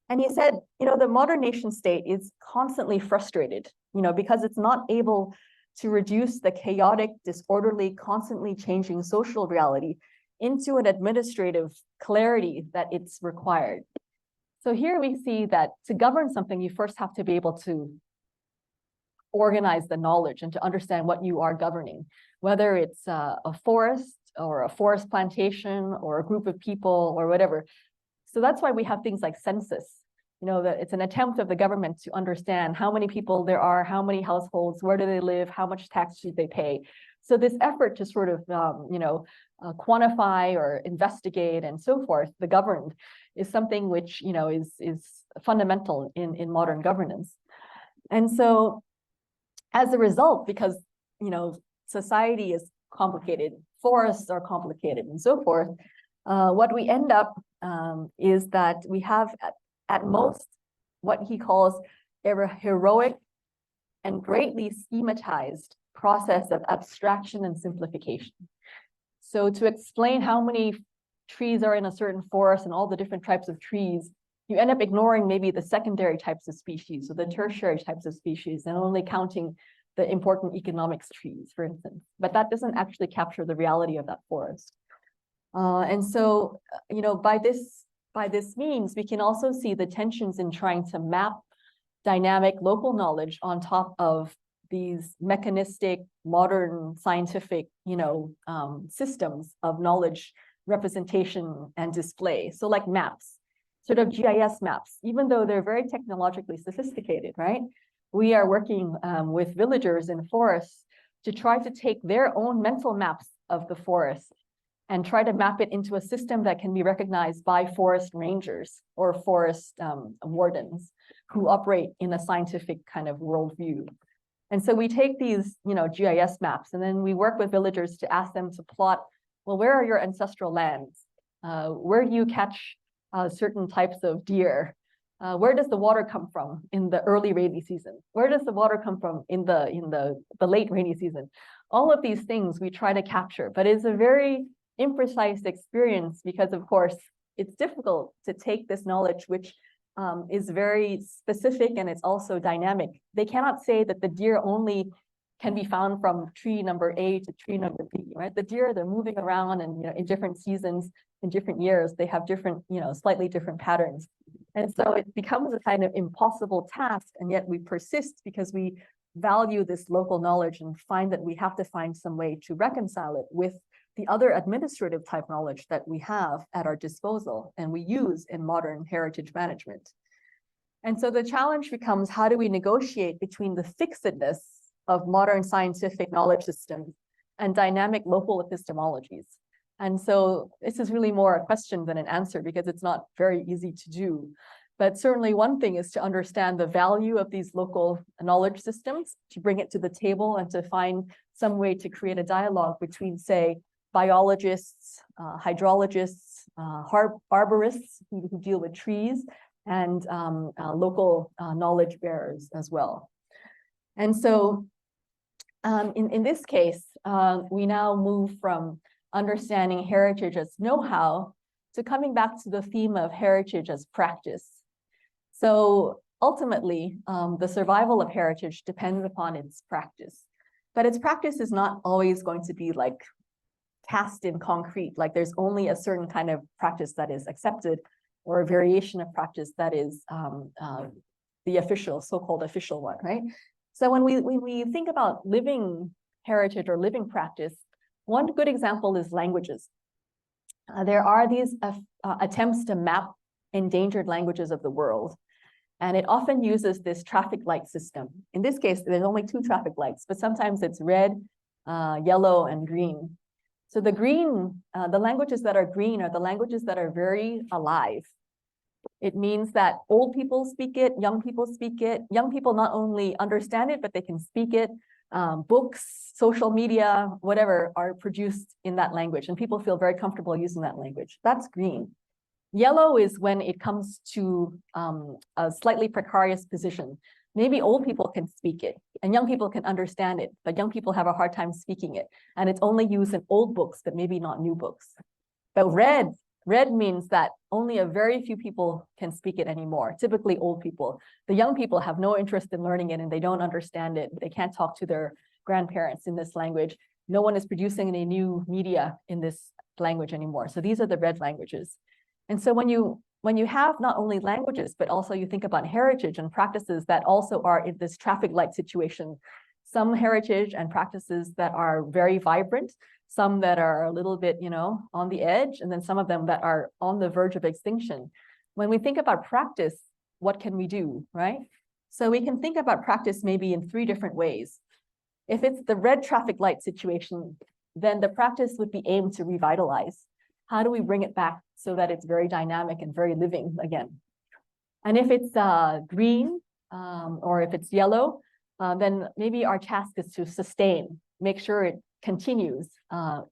And he said, the modern nation state is constantly frustrated, because it's not able to reduce the chaotic, disorderly, constantly changing social reality into an administrative clarity that it's required. So here we see that to govern something, you first have to be able to organize the knowledge and to understand what you are governing, whether it's a forest or a forest plantation or a group of people or whatever. So that's why we have things like census, that it's an attempt of the government to understand how many people there are, how many households, where do they live, how much tax should they pay. So this effort to sort of, quantify or investigate and so forth, the governed, is something which, is fundamental in modern governance. And so as a result, because, society is complicated, forests are complicated and so forth, what we end up is that we have at most what he calls a heroic and greatly schematized process of abstraction and simplification. So to explain how many trees are in a certain forest and all the different types of trees, you end up ignoring maybe the secondary types of species or the tertiary types of species and only counting the important economics trees, for instance. But that doesn't actually capture the reality of that forest. And so, by this means, we can also see the tensions in trying to map dynamic local knowledge on top of these mechanistic, modern, scientific, systems of knowledge representation and display. So like maps, sort of GIS maps, even though they're very technologically sophisticated, right? We are working with villagers in forests to try to take their own mental maps of the forest and try to map it into a system that can be recognized by forest rangers or forest wardens who operate in a scientific kind of worldview. And so we take these, GIS maps, and then we work with villagers to ask them to plot, well, where are your ancestral lands? Where do you catch certain types of deer? Where does the water come from in the early rainy season? Where does the water come from in the late rainy season? All of these things we try to capture, but it's a very imprecise experience because, of course, it's difficult to take this knowledge, which is very specific and it's also dynamic. They cannot say that the deer only can be found from tree number A to tree number B, right? The deer, they're moving around and, in different seasons, in different years, they have different, slightly different patterns. And so it becomes a kind of impossible task, and yet we persist because we value this local knowledge and find that we have to find some way to reconcile it with the other administrative type knowledge that we have at our disposal and we use in modern heritage management. And so the challenge becomes, how do we negotiate between the fixedness of modern scientific knowledge systems and dynamic local epistemologies? And so this is really more a question than an answer, because it's not very easy to do. But certainly one thing is to understand the value of these local knowledge systems, to bring it to the table and to find some way to create a dialogue between, say, biologists, hydrologists, arborists who deal with trees, and local knowledge bearers as well. And so in this case, we now move from understanding heritage as know-how to coming back to the theme of heritage as practice. So ultimately, the survival of heritage depends upon its practice. But its practice is not always going to be like cast in concrete, like there's only a certain kind of practice that is accepted, or a variation of practice that is the official, so-called official one, right? So when we think about living heritage or living practice, one good example is languages. There are these attempts to map endangered languages of the world, and it often uses this traffic light system. In this case, there's only 2 traffic lights, but sometimes it's red, yellow, and green. So the green, the languages that are green are the languages that are very alive. It means that old people speak it, young people speak it. Young people not only understand it, but they can speak it. Books, social media, whatever, are produced in that language, and people feel very comfortable using that language. That's green. Yellow is when it comes to a slightly precarious position. Maybe old people can speak it and young people can understand it, but young people have a hard time speaking it. And it's only used in old books, but maybe not new books. But red means that only a very few people can speak it anymore, typically old people. The young people have no interest in learning it and they don't understand it. They can't talk to their grandparents in this language. No one is producing any new media in this language anymore. So these are the red languages. And so when you have not only languages, but also you think about heritage and practices that also are in this traffic light situation, some heritage and practices that are very vibrant, some that are a little bit, on the edge, and then some of them that are on the verge of extinction. When we think about practice, what can we do, right? So we can think about practice maybe in 3 different ways. If it's the red traffic light situation, then the practice would be aimed to revitalize. How do we bring it back so that it's very dynamic and very living again? And if it's green or if it's yellow, then maybe our task is to sustain, make sure it continues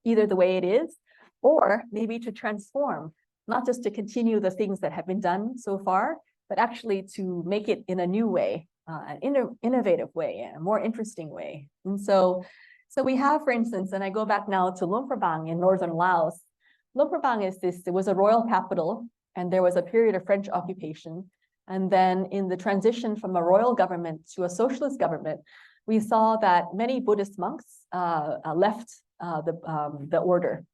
either the way it is, or maybe to transform, not just to continue the things that have been done so far, but actually to make it in a new way, an innovative way, a more interesting way. And so we have, for instance, and I go back now to Luang Prabang in northern Laos. Luang Prabang it was a royal capital, and there was a period of French occupation. And then in the transition from a royal government to a socialist government, we saw that many Buddhist monks left the order.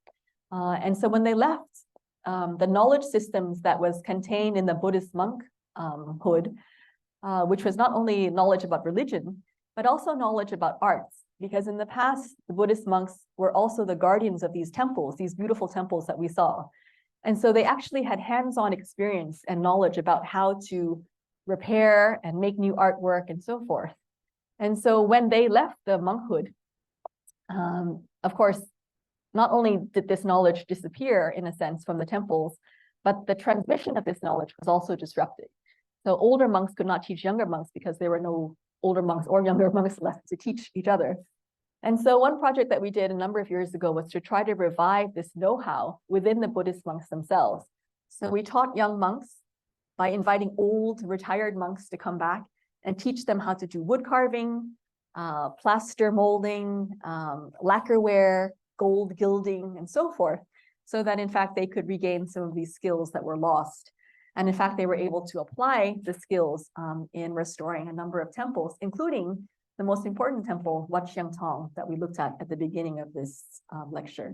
And so when they left, the knowledge systems that was contained in the Buddhist monkhood, which was not only knowledge about religion, but also knowledge about arts. Because in the past, the Buddhist monks were also the guardians of these temples, these beautiful temples that we saw. And so they actually had hands-on experience and knowledge about how to repair and make new artwork and so forth. And so when they left the monkhood, of course, not only did this knowledge disappear in a sense from the temples, but the transmission of this knowledge was also disrupted. So older monks could not teach younger monks because there were no older monks or younger monks left to teach each other. And so one project that we did a number of years ago was to try to revive this know-how within the Buddhist monks themselves. So we taught young monks by inviting old retired monks to come back and teach them how to do wood carving, plaster molding, lacquerware, gold gilding, and so forth, so that in fact they could regain some of these skills that were lost. And in fact, they were able to apply the skills in restoring a number of temples, including the most important temple, Wat Siang Tong, that we looked at the beginning of this lecture.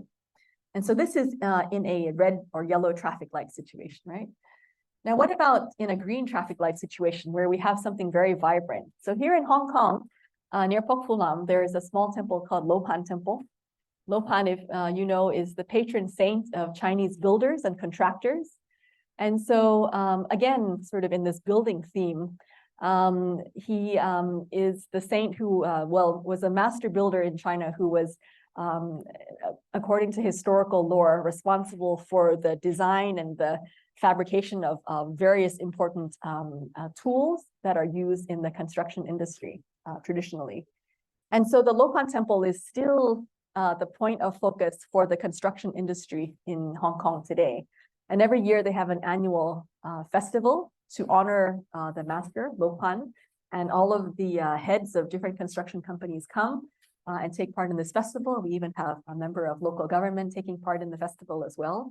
And so this is in a red or yellow traffic light situation, right? Now, what about in a green traffic light situation where we have something very vibrant? So here in Hong Kong, near Pok Fu Lam, there is a small temple called Lo Pan Temple. Lo Pan, if you know, is the patron saint of Chinese builders and contractors. And so again, sort of in this building theme, he is the saint who, was a master builder in China who was, according to historical lore, responsible for the design and the fabrication of various important tools that are used in the construction industry traditionally. And so the Lo Pan Temple is still the point of focus for the construction industry in Hong Kong today. And every year they have an annual festival to honor the master, Lo Pan, and all of the heads of different construction companies come and take part in this festival. We even have a member of local government taking part in the festival as well.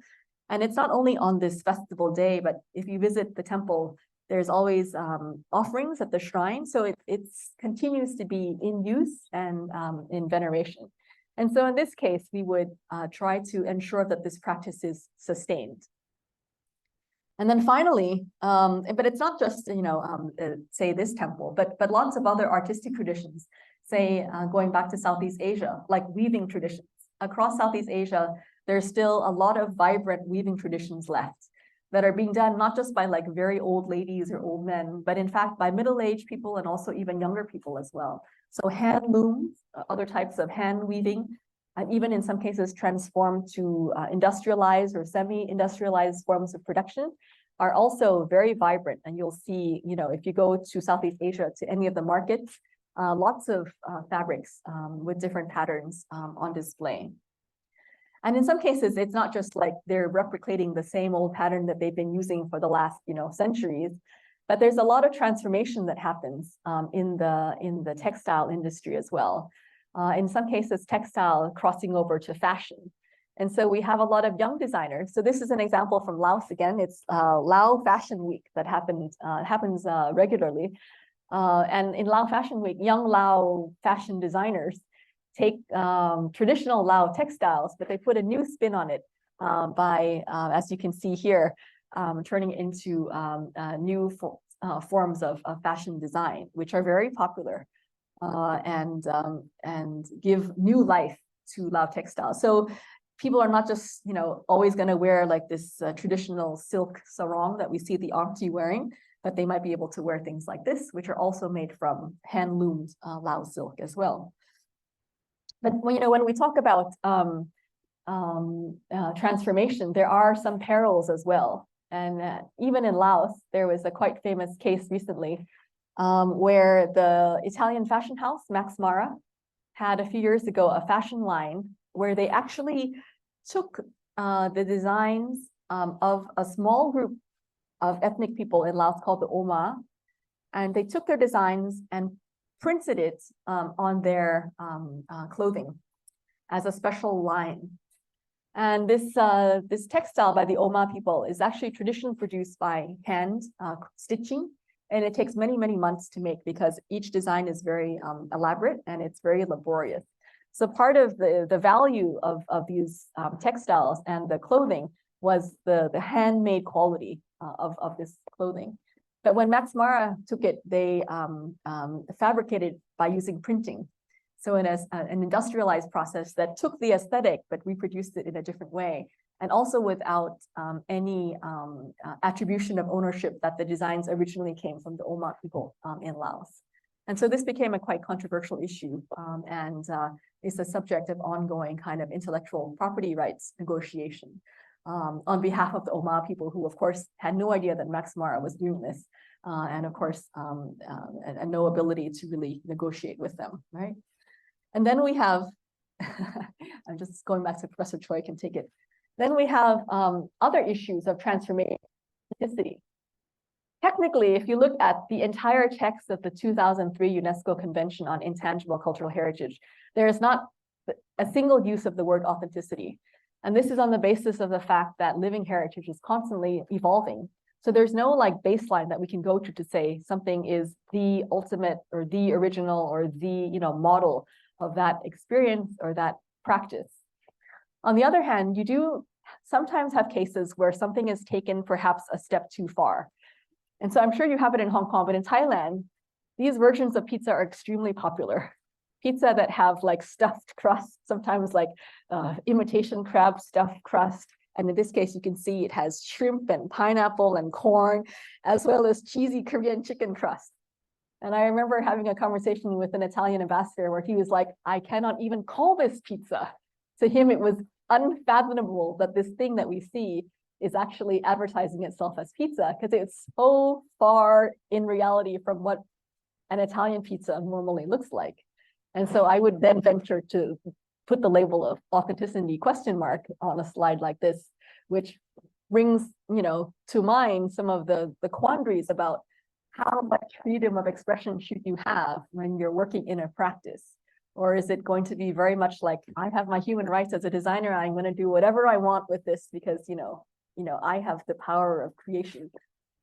And it's not only on this festival day, but if you visit the temple, there's always offerings at the shrine. So it continues to be in use and in veneration. And so in this case, we would try to ensure that this practice is sustained. And then finally, but it's not just, say this temple, but lots of other artistic traditions, say going back to Southeast Asia, like weaving traditions. Across Southeast Asia, there's still a lot of vibrant weaving traditions left that are being done not just by like very old ladies or old men, but in fact by middle-aged people and also even younger people as well. So hand looms, other types of hand weaving, and even in some cases transformed to industrialized or semi-industrialized forms of production are also very vibrant. And you'll see, if you go to Southeast Asia, to any of the markets, lots of fabrics with different patterns on display. And in some cases, it's not just like they're replicating the same old pattern that they've been using for the last, centuries, but there's a lot of transformation that happens in the textile industry as well. In some cases, textile crossing over to fashion. And so we have a lot of young designers. So this is an example from Laos again. It's Lao Fashion Week that happens regularly. And in Lao Fashion Week, young Lao fashion designers take traditional Lao textiles, but they put a new spin on it by, as you can see here, turning it into new forms of fashion design, which are very popular and give new life to Lao textiles. So people are not just, always going to wear like this traditional silk sarong that we see the auntie wearing, but they might be able to wear things like this, which are also made from hand-loomed Lao silk as well. But when we talk about transformation, there are some perils as well. And even in Laos, there was a quite famous case recently where the Italian fashion house, Max Mara, had a few years ago a fashion line where they actually took the designs of a small group of ethnic people in Laos called the Oma, and they took their designs and printed it on their clothing as a special line. And this textile by the Oma people is actually traditionally produced by hand stitching, and it takes many, many months to make because each design is very elaborate and it's very laborious. So part of the value of these textiles and the clothing was the handmade quality of this clothing. But when Max Mara took it, they fabricated by using printing. So in an industrialized process that took the aesthetic, but reproduced it in a different way, and also without any attribution of ownership that the designs originally came from the Oma people in Laos. And so this became a quite controversial issue and is a subject of ongoing kind of intellectual property rights negotiation on behalf of the Oma people who, of course, had no idea that Max Mara was doing this and, of course, and no ability to really negotiate with them, right? And then we have, I'm just going back to Professor Choi can take it. Then we have other issues of transformation. Technically, if you look at the entire text of the 2003 UNESCO Convention on Intangible Cultural Heritage, there is not a single use of the word authenticity. And this is on the basis of the fact that living heritage is constantly evolving. So there's no like baseline that we can go to say something is the ultimate or the original or the model of that experience or that practice. On the other hand, you do sometimes have cases where something is taken perhaps a step too far. And so I'm sure you have it in Hong Kong, but in Thailand, these versions of pizza are extremely popular. Pizza that have like stuffed crust, sometimes like imitation crab stuffed crust. And in this case, you can see it has shrimp and pineapple and corn, as well as cheesy Korean chicken crust. And I remember having a conversation with an Italian ambassador where he was like, I cannot even call this pizza. To him, it was unfathomable that this thing that we see is actually advertising itself as pizza, because it's so far in reality from what an Italian pizza normally looks like. And so I would then venture to put the label of authenticity ? On a slide like this, which brings, to mind some of the quandaries about how much freedom of expression should you have when you're working in a practice? Or is it going to be very much like, I have my human rights as a designer, I'm going to do whatever I want with this because, I have the power of creation.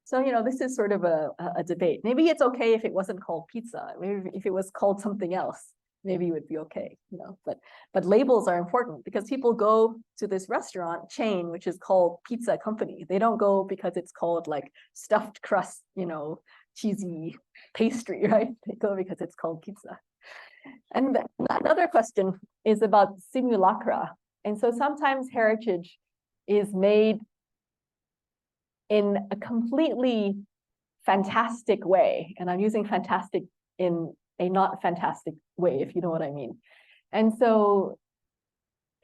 So, this is sort of a debate. Maybe it's okay if it wasn't called pizza. Maybe if it was called something else, maybe it would be okay, but labels are important because people go to this restaurant chain, which is called Pizza Company. They don't go because it's called like stuffed crust, cheesy pastry, right? They go because it's called pizza. And another question is about simulacra. And so sometimes heritage is made in a completely fantastic way. And I'm using fantastic in a not fantastic way, if you know what I mean. And so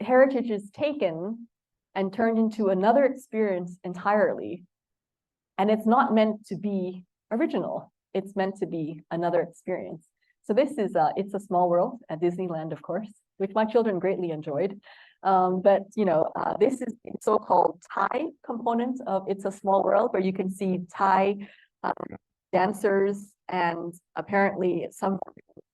heritage is taken and turned into another experience entirely. And it's not meant to be original. It's meant to be another experience. So this is It's a Small World at Disneyland, of course, which my children greatly enjoyed. But this is the so-called Thai component of It's a Small World, where you can see Thai dancers and apparently some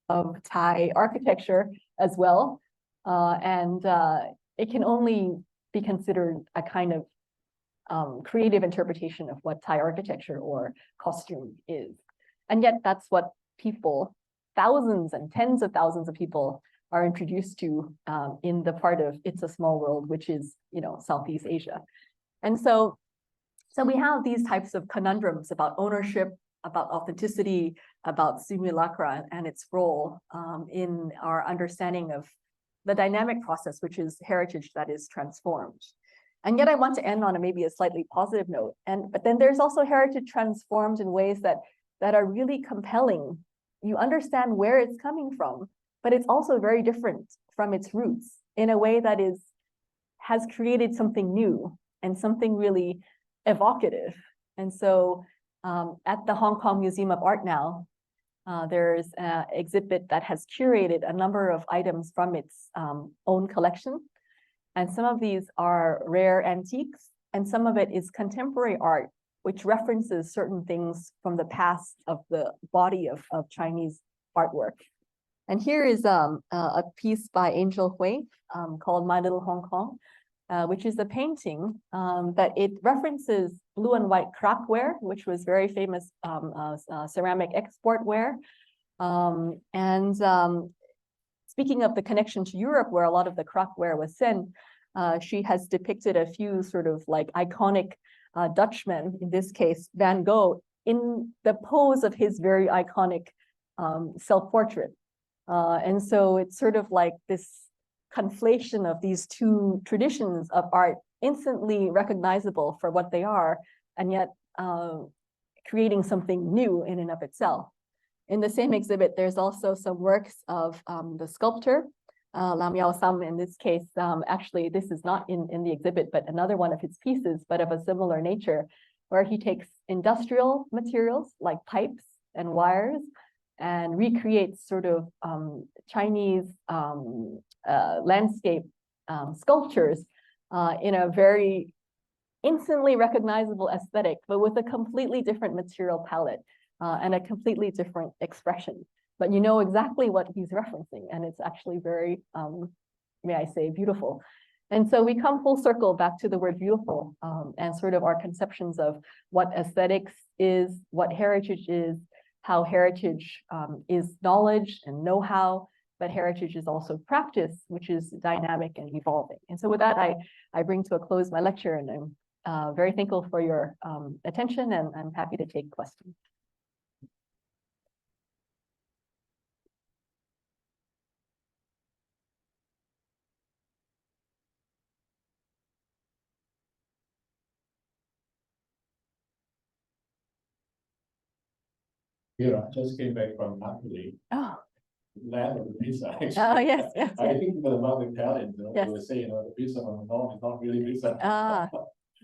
of Thai architecture as well. It can only be considered a kind of creative interpretation of what Thai architecture or costume is. And yet that's what people, thousands and tens of thousands of people, are introduced to in the part of It's a Small World, which is, Southeast Asia. And so we have these types of conundrums about ownership, about authenticity, about simulacra and its role in our understanding of the dynamic process, which is heritage that is transformed. And yet I want to end on maybe a slightly positive note. But then there's also heritage transformed in ways that are really compelling. You understand where it's coming from, but it's also very different from its roots in a way that has created something new and something really evocative. And so at the Hong Kong Museum of Art now, there's an exhibit that has curated a number of items from its own collection. And some of these are rare antiques, and some of it is contemporary art, which references certain things from the past of the body of Chinese artwork. And here is a piece by Angel Hui called My Little Hong Kong, which is a painting that it references blue and white crockware, which was very famous ceramic export ware. Speaking of the connection to Europe, where a lot of the crockware was sent, she has depicted a few sort of like iconic Dutchmen, in this case, Van Gogh, in the pose of his very iconic self-portrait. And so it's sort of like this conflation of these two traditions of art, instantly recognizable for what they are, and yet creating something new in and of itself. In the same exhibit, there's also some works of the sculptor, Lam Yao Sam, in this case. Actually, this is not in the exhibit, but another one of his pieces, but of a similar nature, where he takes industrial materials like pipes and wires and recreates sort of Chinese landscape sculptures in a very instantly recognizable aesthetic, but with a completely different material palette and a completely different expression. But you know exactly what he's referencing, and it's actually very, may I say, beautiful. And so we come full circle back to the word beautiful, and sort of our conceptions of what aesthetics is, what heritage is, how heritage is knowledge and know-how, but heritage is also practice, which is dynamic and evolving. And so with that, I bring to a close my lecture, and I'm very thankful for your attention, and I'm happy to take questions. Here, I just came back from Napoli, Oh, land of the pizza. Actually. oh yes, yes. I think for the among Italians, Yes. they were saying, the pizza on the north is not really pizza. Ah,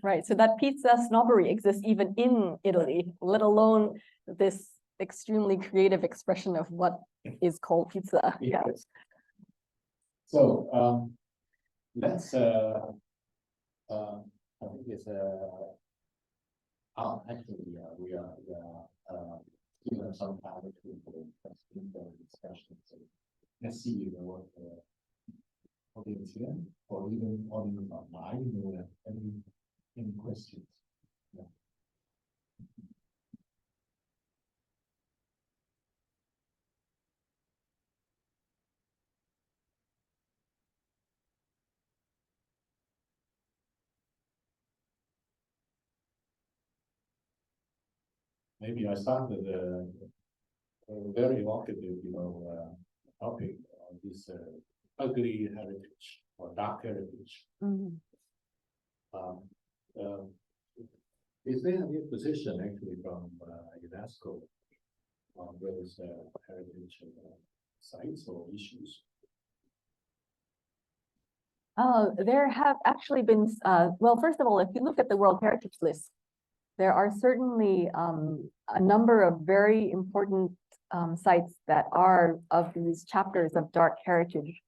right. So that pizza snobbery exists even in Italy, let alone this extremely creative expression of what is called pizza. Yeah. Yes. So, let's, I think it's, actually, we are given some time to discussion. So let's see what audience here, or even audience online, any questions. Yeah. Maybe I start with a very evocative, topic on this ugly heritage or dark heritage. Mhm. Um, is there a position actually from UNESCO on those heritage sites or issues? There have actually been, well, first of all, if you look at the World Heritage List, there are certainly a number of very important sites that are of these chapters of dark heritage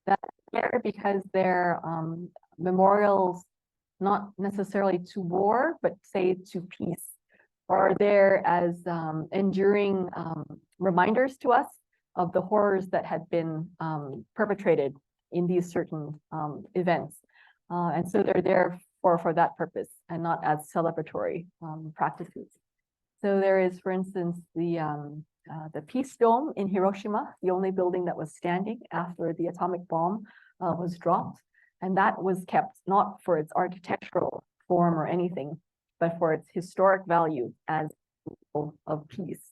that are there because they're memorials, not necessarily to war, but say to peace, are there as enduring reminders to us of the horrors that had been perpetrated in these certain events. And so they're there for that purpose and not as celebratory practices. So there is, for instance, the Peace Dome in Hiroshima, the only building that was standing after the atomic bomb was dropped. And that was kept not for its architectural form or anything, but for its historic value as of peace.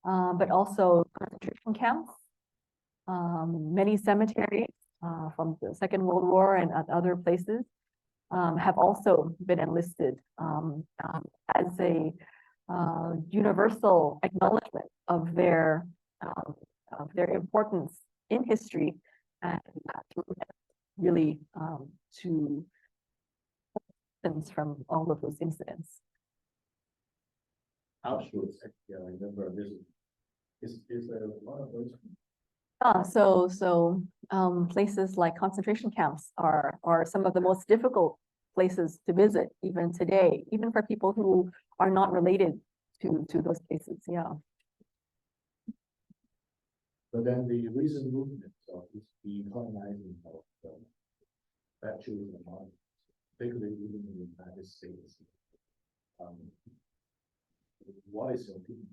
But also concentration camps, many cemeteries from the Second World War and at other places have also been enlisted as a universal acknowledgement of their importance in history, and really to lessons from all of those incidents. Auschwitz, actually, I remember this. Is there one of those? So places like concentration camps are some of the most difficult places to visit even today, even for people who are not related to those places. Yeah. But then the recent movement of this decolonizing of statues and monuments, particularly even in the United States. What is your opinion?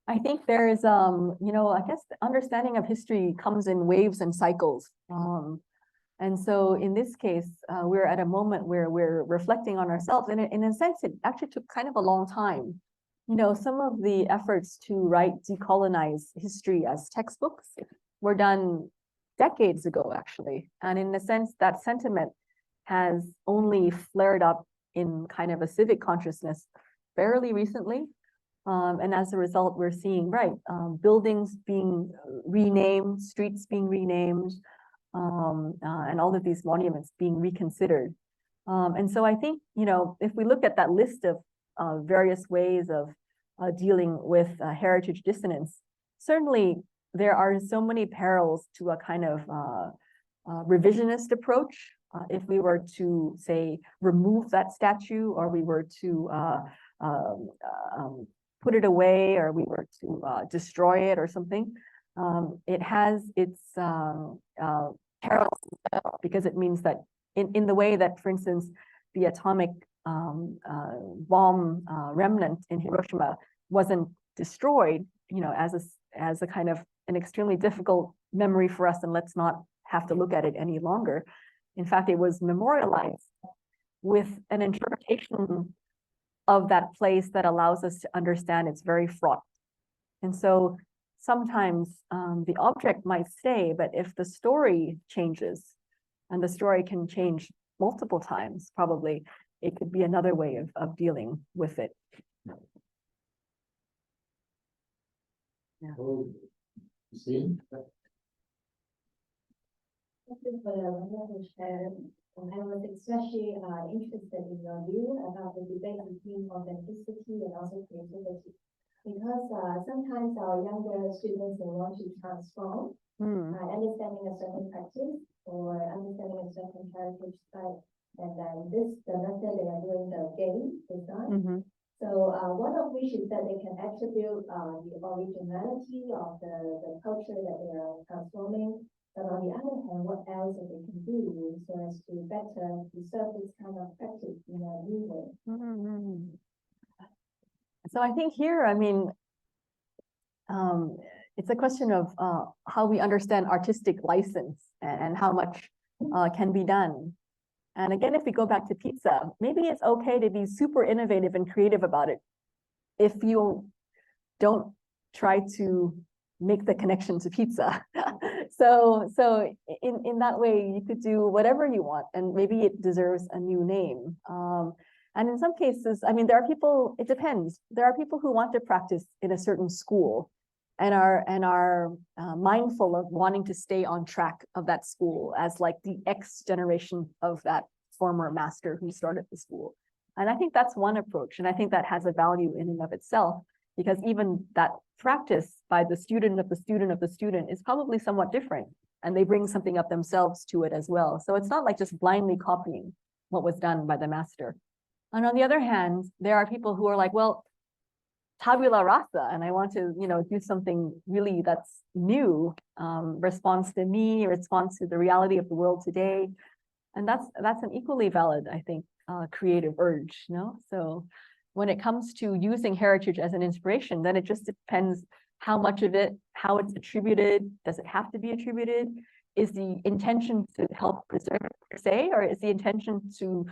I think there is, I guess the understanding of history comes in waves and cycles. And so in this case, we're at a moment where we're reflecting on ourselves. And in a sense, it actually took kind of a long time. Some of the efforts to write decolonize history as textbooks were done decades ago, actually. And in a sense, that sentiment has only flared up in kind of a civic consciousness fairly recently. And as a result, we're seeing, buildings being renamed, streets being renamed, and all of these monuments being reconsidered. And so I think, if we look at that list of various ways of dealing with heritage dissonance, certainly there are so many perils to a kind of revisionist approach. If we were to, say, remove that statue, or we were to put it away, or we were to destroy it or something, it has its perils because it means that in the way that, for instance, the atomic bomb remnant in Hiroshima wasn't destroyed, as a kind of an extremely difficult memory for us, and let's not have to look at it any longer. In fact, it was memorialized with an interpretation of that place that allows us to understand it's very fraught. And so sometimes the object might stay, but if the story changes, and the story can change multiple times, probably it could be another way of dealing with it. Yeah. Oh, see? Thank you for the wonderful share. I was especially interested in your view about the debate between authenticity and also creativity. Because sometimes our younger students, they want to transform understanding a certain practice or understanding a certain heritage site. And then the method they are doing the game design. So one of which is that they can attribute the originality of the culture that they are transforming. But on the other hand, what else that they can do so as to better preserve this kind of practice in a new way? So I think here, I mean, it's a question of how we understand artistic license and how much can be done. And again, if we go back to pizza, maybe it's okay to be super innovative and creative about it if you don't try to make the connection to pizza. So in that way, you could do whatever you want, and maybe it deserves a new name. And in some cases, I mean, there are people, it depends. There are people who want to practice in a certain school and are mindful of wanting to stay on track of that school as like the X generation of that former master who started the school. And I think that's one approach. And I think that has a value in and of itself, because even that practice by the student of the student of the student is probably somewhat different. And they bring something of themselves to it as well. So it's not like just blindly copying what was done by the master. And on the other hand, there are people who are like, well, tabula rasa, and I want to, do something really that's new, responds to me, responds to the reality of the world today. And that's an equally valid, I think, creative urge, So when it comes to using heritage as an inspiration, then it just depends how much of it, how it's attributed. Does it have to be attributed? Is the intention to help preserve it per se, or is the intention to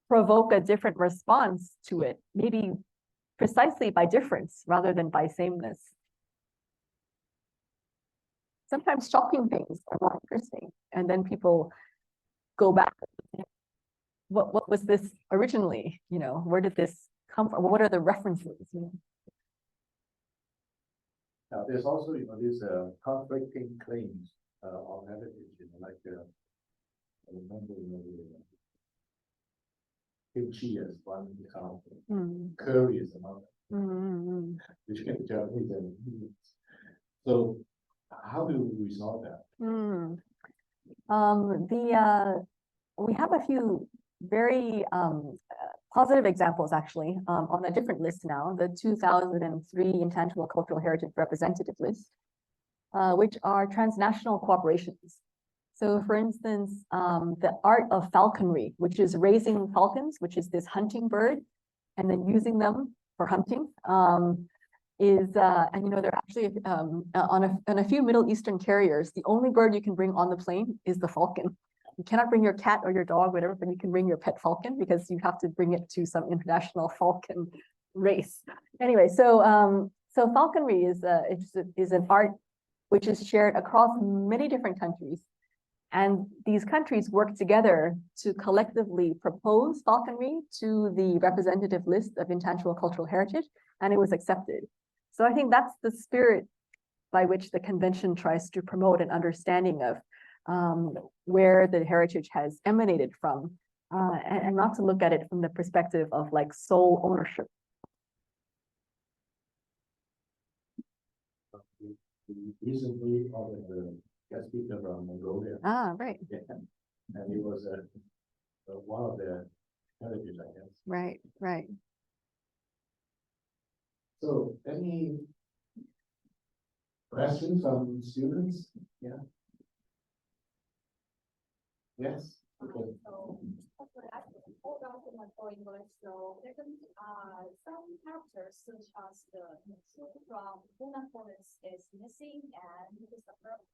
provoke a different response to it? Maybe precisely by difference rather than by sameness. Sometimes shocking things are more interesting, and then people go back. What was this originally? Where did this come from? What are the references? Now, there's also, these conflicting claims on heritage, like I remember, kimchi as one example, curry is another, which can be Japanese and Indian. So how do we resolve that? We have a few very positive examples actually on a different list now, the 2003 Intangible Cultural Heritage Representative List, which are transnational cooperations. So for instance, the art of falconry, which is raising falcons, which is this hunting bird, and then using them for hunting, and they're actually on a few Middle Eastern carriers, the only bird you can bring on the plane is the falcon. You cannot bring your cat or your dog, whatever, but you can bring your pet falcon because you have to bring it to some international falcon race. Anyway, so falconry is an art which is shared across many different countries. And these countries work together to collectively propose falconry to the representative list of intangible cultural heritage, and it was accepted. So I think that's the spirit by which the convention tries to promote an understanding of where the heritage has emanated from, and not to look at it from the perspective of like sole ownership. Recently, the guest speaker from Mongolia. Right. Yeah. And he was one of the heritage, I guess. Right. So, any questions from students? Yeah. Yes. Okay. So, hold on to my point, so there can some characters such as the truth from Hunan province is missing and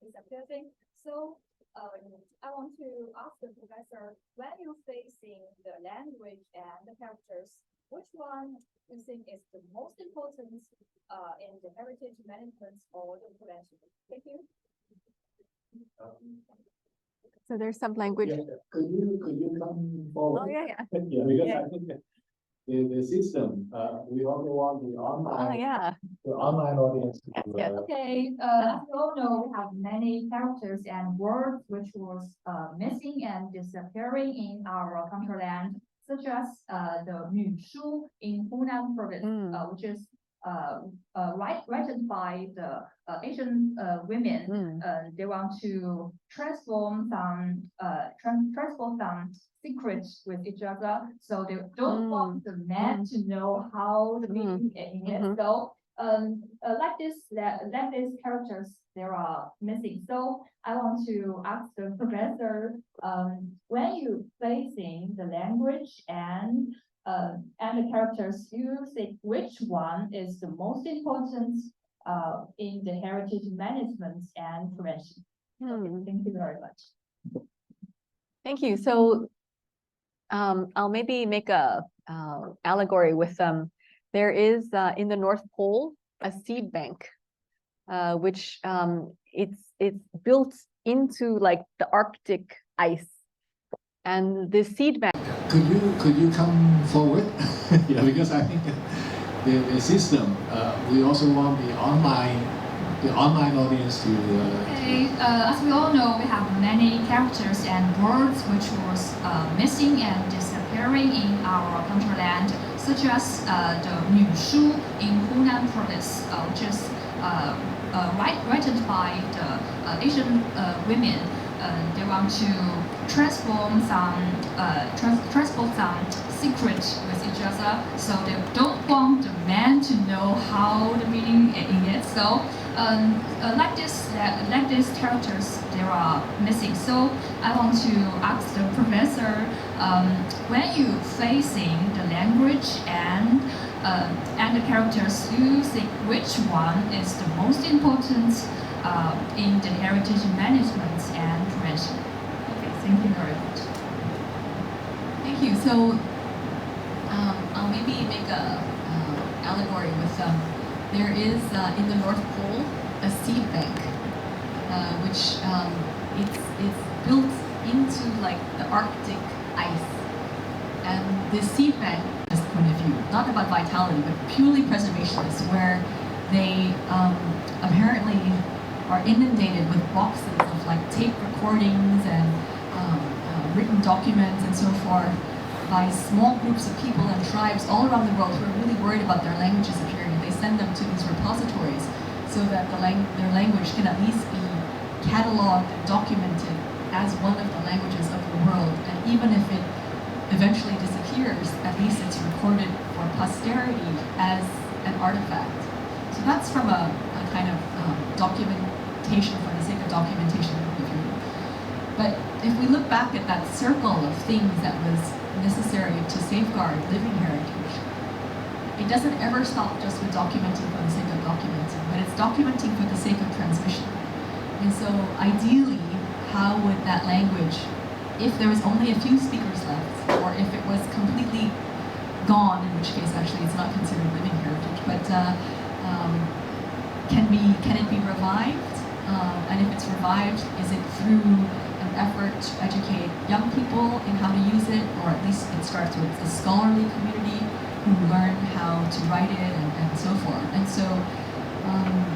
disappearing. So, I want to ask the professor, when you're facing the language and the characters, which one you think is the most important in the heritage management or the prevention? Thank you. So there's some language. Yeah, could you come forward? Oh, yeah. Yeah, because I think that the system, we only want the Oh, online, yeah. the online audience. Yes. Okay, as you all know, we have many characters and words which was missing and disappearing in our countryland, such as the 女书 in Hunan province, which is written by the Asian women. They want to transform some secrets with each other, so they don't want the men to know how the meaning in it. So like these characters, there are missing. So I want to ask the professor, when you facing the language and the characters, you think which one is the most important in the heritage management and prevention? Okay, thank you very much. Thank you. So I'll maybe make a allegory with there is in the North Pole a seed bank, which it's built into like the Arctic ice, and the seed bank. Could you come forward? Yeah, because I think the system, we also want the online audience to. Okay, as we all know, we have many characters and words which was missing and disappearing in our countryland, such as the 女书 in Hunan province, which is written by the Asian women. They want to transform some secrets with each other, so they don't want the men to know how the meaning in it. So like these characters, there are missing. So I want to ask the professor, when you facing the language and the characters, you think which one is the most important in the heritage management and prevention? Okay, thank you very much. Thank you. So I'll maybe make a allegory with there is in the North Pole a seed bank, which it's built into like the Arctic ice, and the seed bank, from this point of view, not about vitality but purely preservationist, where they apparently are inundated with boxes of like tape recordings and written documents and so forth by small groups of people and tribes all around the world who are really worried about their language disappearing. They send them to these repositories so that their language can at least be cataloged and documented as one of the languages of the world. And even if it eventually disappears, at least it's recorded for posterity as an artifact. So that's from a kind of documentation for the sake of documentation point of view. But if we look back at that circle of things that was necessary to safeguard living heritage, it doesn't ever stop just with documenting for the sake of documenting, but it's documenting for the sake of transmission. And so ideally, how would that language, if there was only a few speakers left, or if it was completely gone, in which case actually it's not considered living heritage, but can it be revived? And if it's revived, is it through an effort to educate young people in how to use it, or at least it starts with a scholarly community who learn how to write it and so forth. And so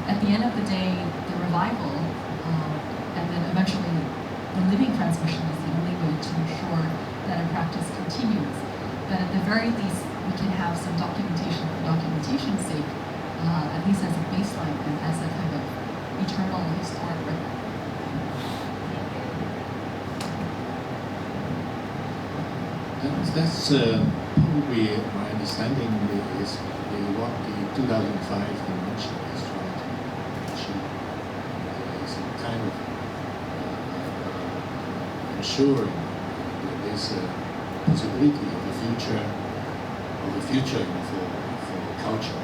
at the end of the day, the revival and then eventually the living transmission is the only way to ensure that a practice continues. But at the very least, we can have some documentation for documentation's sake, at least as a baseline and as a kind of eternal historic record. That's probably my understanding is what the 2005 convention is trying to achieve. It's a kind of ensuring this possibility of the future for culture.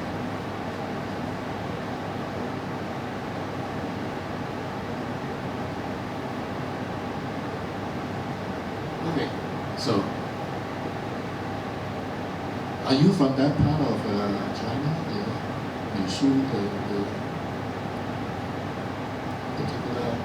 Okay, so are you from that part of China? The particular.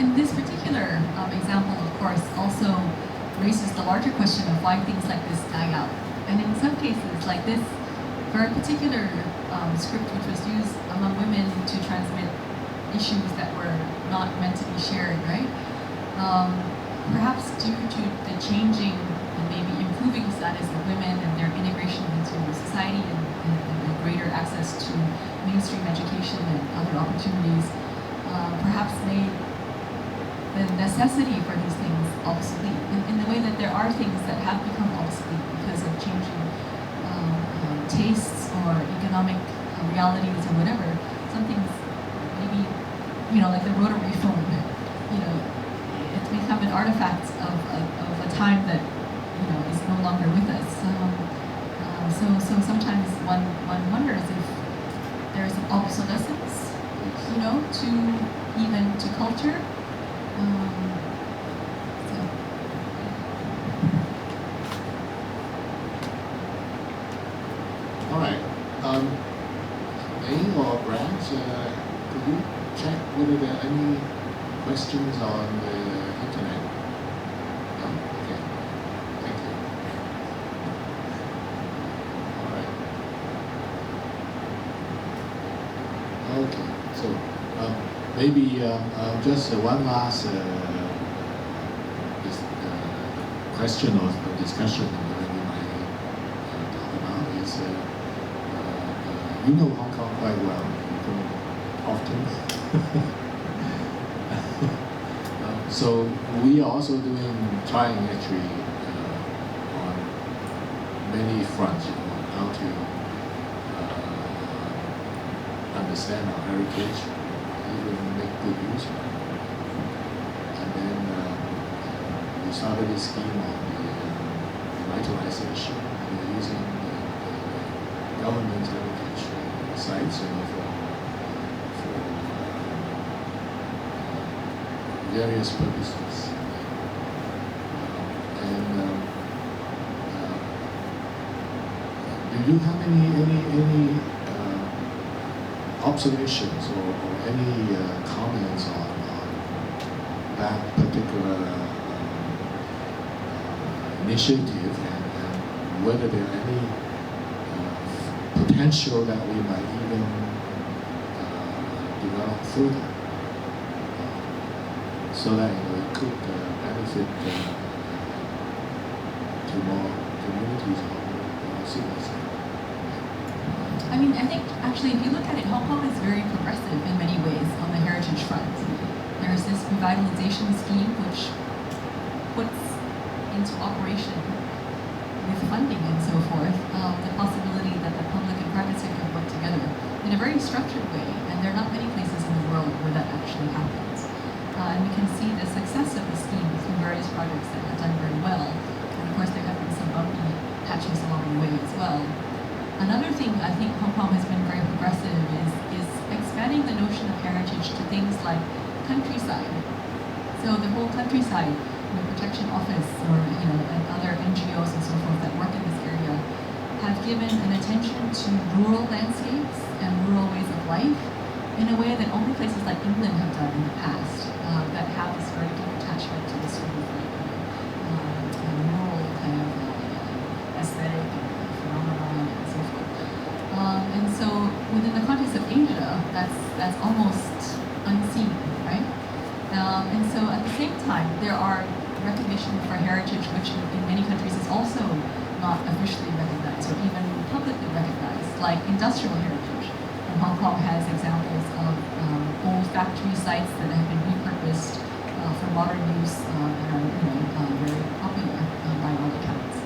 And this particular example, of course, also raises the larger question of why things like this die out. And in some cases, like this very particular script, which was used among women to transmit issues that were not meant to be shared, right? Perhaps due to the changing and maybe improving status of women and their integration into society and greater access to mainstream education and other opportunities, perhaps made the necessity for these things obsolete, in the way that there are things that have become obsolete because of changing tastes or economic realities or whatever. Some things maybe, like the rotary phone, it's become an artifact of a time that, is no longer with us. So sometimes one wonders if there's an obsolescence, to culture. All right. May or Brad, could you check whether there are any questions on the internet? No? Okay. Thank you. All right. Okay. So maybe just one last question or discussion that we might talk about is you know Hong Kong quite well. You go often. So we are also trying actually on many fronts, how to understand our heritage, even make good use of it. And then we started this scheme on the revitalization, using the government heritage sites for various purposes. Do you have any observations or any comments on that particular initiative and whether there are any potential that we might even develop further so that it could benefit to more communities or cities? I mean, I think actually if you look at it, Hong Kong is very progressive in many ways on the heritage front. There's this revitalization scheme which puts into operation with funding and so forth, the possibility that the public and private sector work together in a very structured way, and there are not many places in the world where that actually happens. And we can see the success of the scheme through various projects that have done very well, and of course there have been some bumpy patches along the way as well. Another thing I think Hong Kong has been very progressive is expanding the notion of heritage to things like countryside. So the whole countryside, Protection Office or and other NGOs and so forth that work in this area have given an attention to rural landscapes and rural ways of life in a way that only places like England have done in the past, that have this very deep attachment to this sort of moral kind of aesthetic phenomenon and so forth. And so within the context of Asia, that's almost unseen, right? And so at the same time, there are recognition for heritage, which in many countries is also not officially recognized or even publicly recognized, like industrial heritage. And Hong Kong has examples of old factory sites that have been repurposed for modern use and are very popular by all accounts.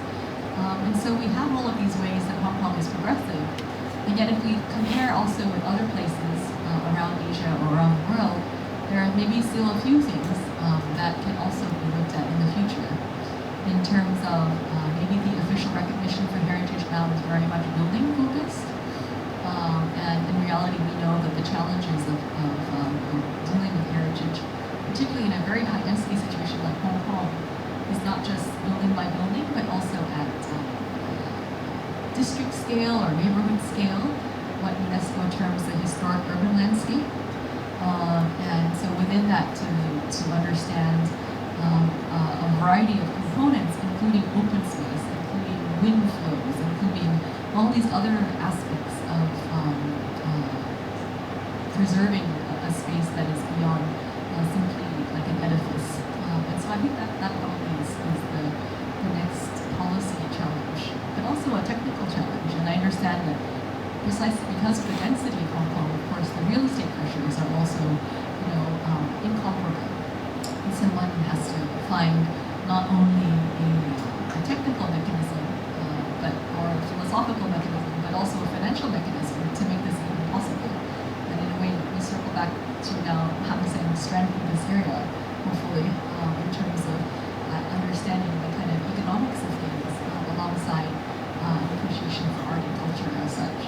And so we have all of these ways that Hong Kong is progressive. And yet if we compare also with other places around Asia or around the world, there are maybe still a few things that can also be looked at in the future. In terms of maybe the official recognition for heritage now is very much building focused. And in reality, we know that the challenges of dealing with heritage, particularly in a very high density situation like Hong Kong, is not just building by building, but also at district scale or neighborhood scale, what UNESCO terms the historic urban landscape. And so within that, to understand a variety of components, including open space, including wind flows, including all these other aspects of preserving a space that is beyond simply like an edifice. And so I think that probably is the next policy challenge, but also a technical challenge. And I understand that precisely because of the density of Hong Kong, of course, the real estate pressures are also, incomparable. And so one has to find not only a technical mechanism, or a philosophical mechanism, but also a financial mechanism to make this even possible. And in a way, we circle back to now having some strength in this area, hopefully, in terms of understanding the kind of economics of things alongside an appreciation for art and culture as such.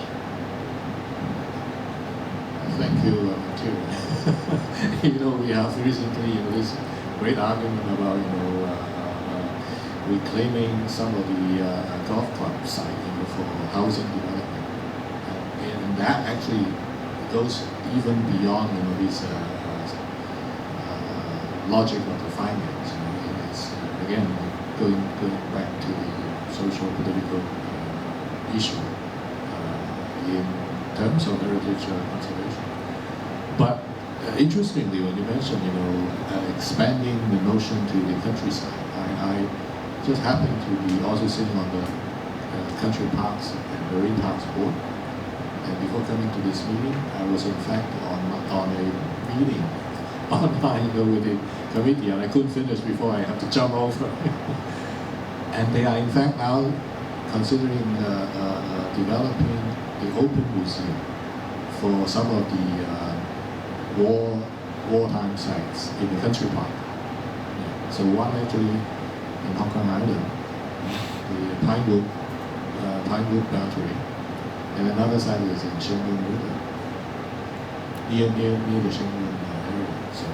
Thank you, Montira. We have recently this great argument about reclaiming some of the golf club site for housing development, and that actually goes even beyond this logic of the finance. It's again going back to the social political issue in terms of heritage conservation. But interestingly, when you mentioned, expanding the notion to the countryside, I just happened to be also sitting on the country parks and marine parks board. And before coming to this meeting, I was in fact on a meeting online with the committee, and I couldn't finish before I had to jump over. And they are in fact now considering developing the open museum for some of the wartime sites in the country park. So one actually in Hong Kong Island, the Pinewood Boundary, and another side is in Shengun River, near the Shengun area. So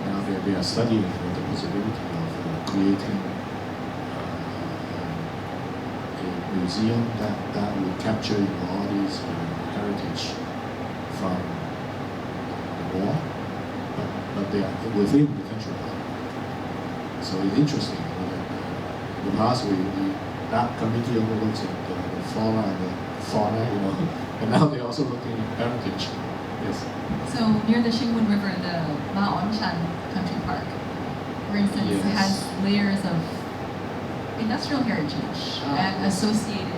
now they are studying the possibility of creating a museum that would capture all these heritage from the war, but they are within the country park. So it's interesting. In the past, that committee overlooks the flora and the fauna, and now they're also looking at heritage. Yes. So near the Xingun River, the Ma Wanshan Country Park, for instance, Yes. has layers of industrial heritage and associated,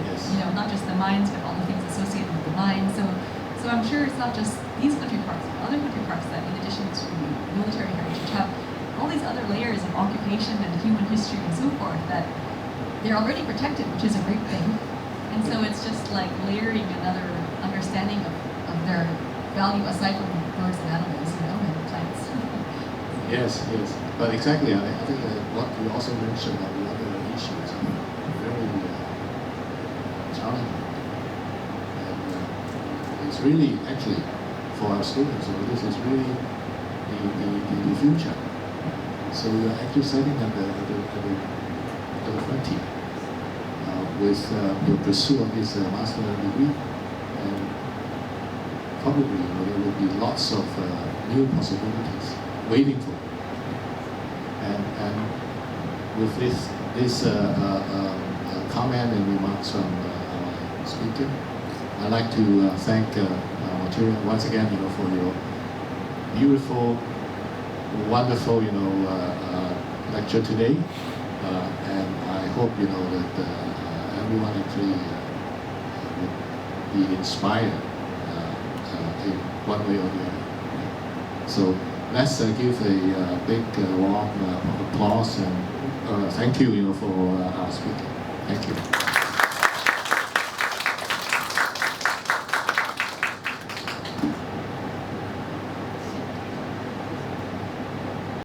not just the mines, but all the things associated with the mines. So I'm sure it's not just these country parks, but other country parks that, in addition to military heritage, have all these other layers of occupation and human history and so forth that they're already protected, which is a great thing. And so it's just like layering another understanding of their value aside from birds and animals, and plants. Yes. But exactly, I think that what you also mentioned on the other issues are very challenging. And it's really, actually, for our students, this is really the future. So we are actually setting at the frontier with the pursuit of this master degree, and probably they will be lots of new possibilities waiting for you. And with this comment and remarks from our speaker, I'd like to thank Montira once again, for your beautiful, wonderful, lecture today. And I hope, that everyone actually would be inspired in one way or the other. So let's give a big warm applause and thank you, for our speaker. Thank you.